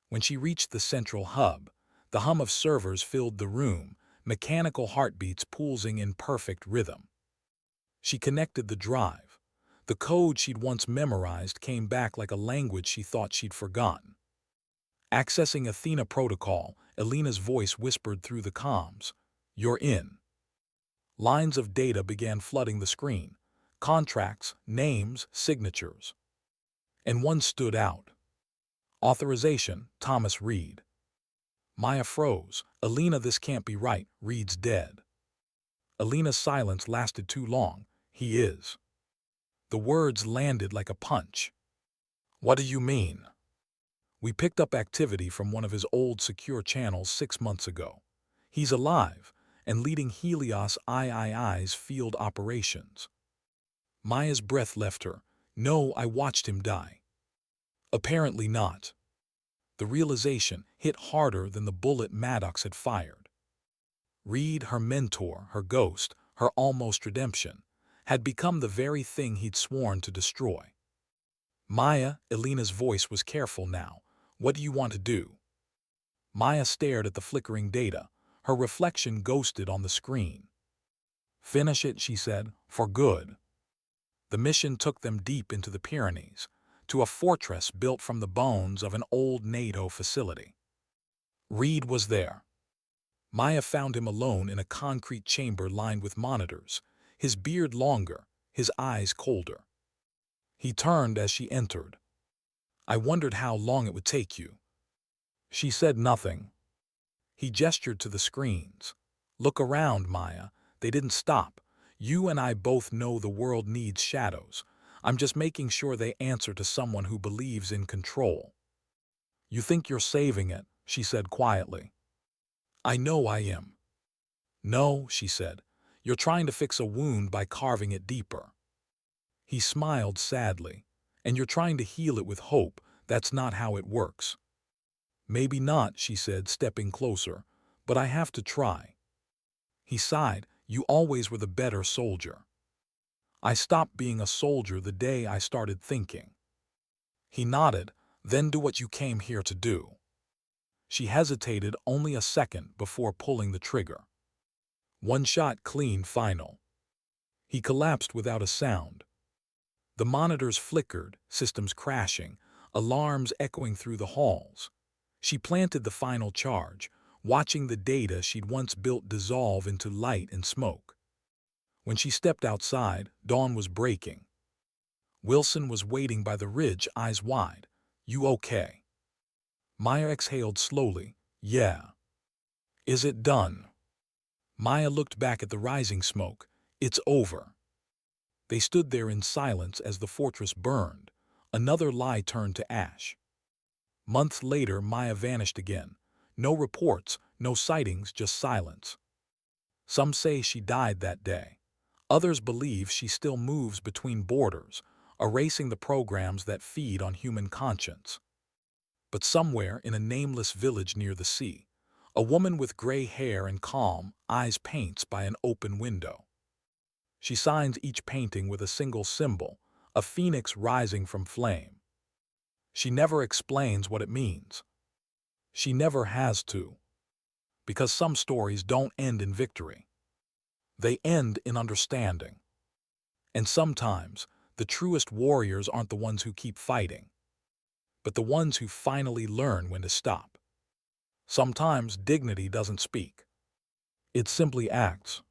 When she reached the central hub, the hum of servers filled the room, mechanical heartbeats pulsing in perfect rhythm. She connected the drive. The code she'd once memorized came back like a language she thought she'd forgotten. Accessing Athena protocol, Elena's voice whispered through the comms. "You're in." Lines of data began flooding the screen. Contracts, names, signatures. And one stood out. Authorization, Thomas Reed. Maya froze. "Elena, this can't be right. Reed's dead." Elena's silence lasted too long. "He is." The words landed like a punch. "What do you mean?" "We picked up activity from one of his old secure channels 6 months ago. He's alive and leading Helios III's field operations." Maya's breath left her. "No, I watched him die." "Apparently not." The realization hit harder than the bullet Maddox had fired. Reed, her mentor, her ghost, her almost redemption, had become the very thing he'd sworn to destroy. "Maya," Elena's voice was careful now, "what do you want to do?" Maya stared at the flickering data. Her reflection ghosted on the screen. "Finish it," she said, "for good." The mission took them deep into the Pyrenees, to a fortress built from the bones of an old NATO facility. Reed was there. Maya found him alone in a concrete chamber lined with monitors, his beard longer, his eyes colder. He turned as she entered. "I wondered how long it would take you." She said nothing. He gestured to the screens. "Look around, Maya. They didn't stop. You and I both know the world needs shadows. I'm just making sure they answer to someone who believes in control." "You think you're saving it," she said quietly. "I know I am." "No," she said. "You're trying to fix a wound by carving it deeper." He smiled sadly. "And you're trying to heal it with hope. That's not how it works." "Maybe not," she said, stepping closer, "but I have to try." He sighed. "You always were the better soldier." "I stopped being a soldier the day I started thinking." He nodded. "Then do what you came here to do." She hesitated only a second before pulling the trigger. One shot clean, final. He collapsed without a sound. The monitors flickered, systems crashing, alarms echoing through the halls. She planted the final charge, watching the data she'd once built dissolve into light and smoke. When she stepped outside, dawn was breaking. Wilson was waiting by the ridge, eyes wide. "You okay?" Maya exhaled slowly. "Yeah." "Is it done?" Maya looked back at the rising smoke. "It's over." They stood there in silence as the fortress burned. Another lie turned to ash. Months later, Maya vanished again. No reports, no sightings, just silence. Some say she died that day. Others believe she still moves between borders, erasing the programs that feed on human conscience. But somewhere in a nameless village near the sea, a woman with gray hair and calm eyes paints by an open window. She signs each painting with a single symbol, a phoenix rising from flame. She never explains what it means. She never has to. Because some stories don't end in victory. They end in understanding. And sometimes, the truest warriors aren't the ones who keep fighting, but the ones who finally learn when to stop. Sometimes dignity doesn't speak. It simply acts.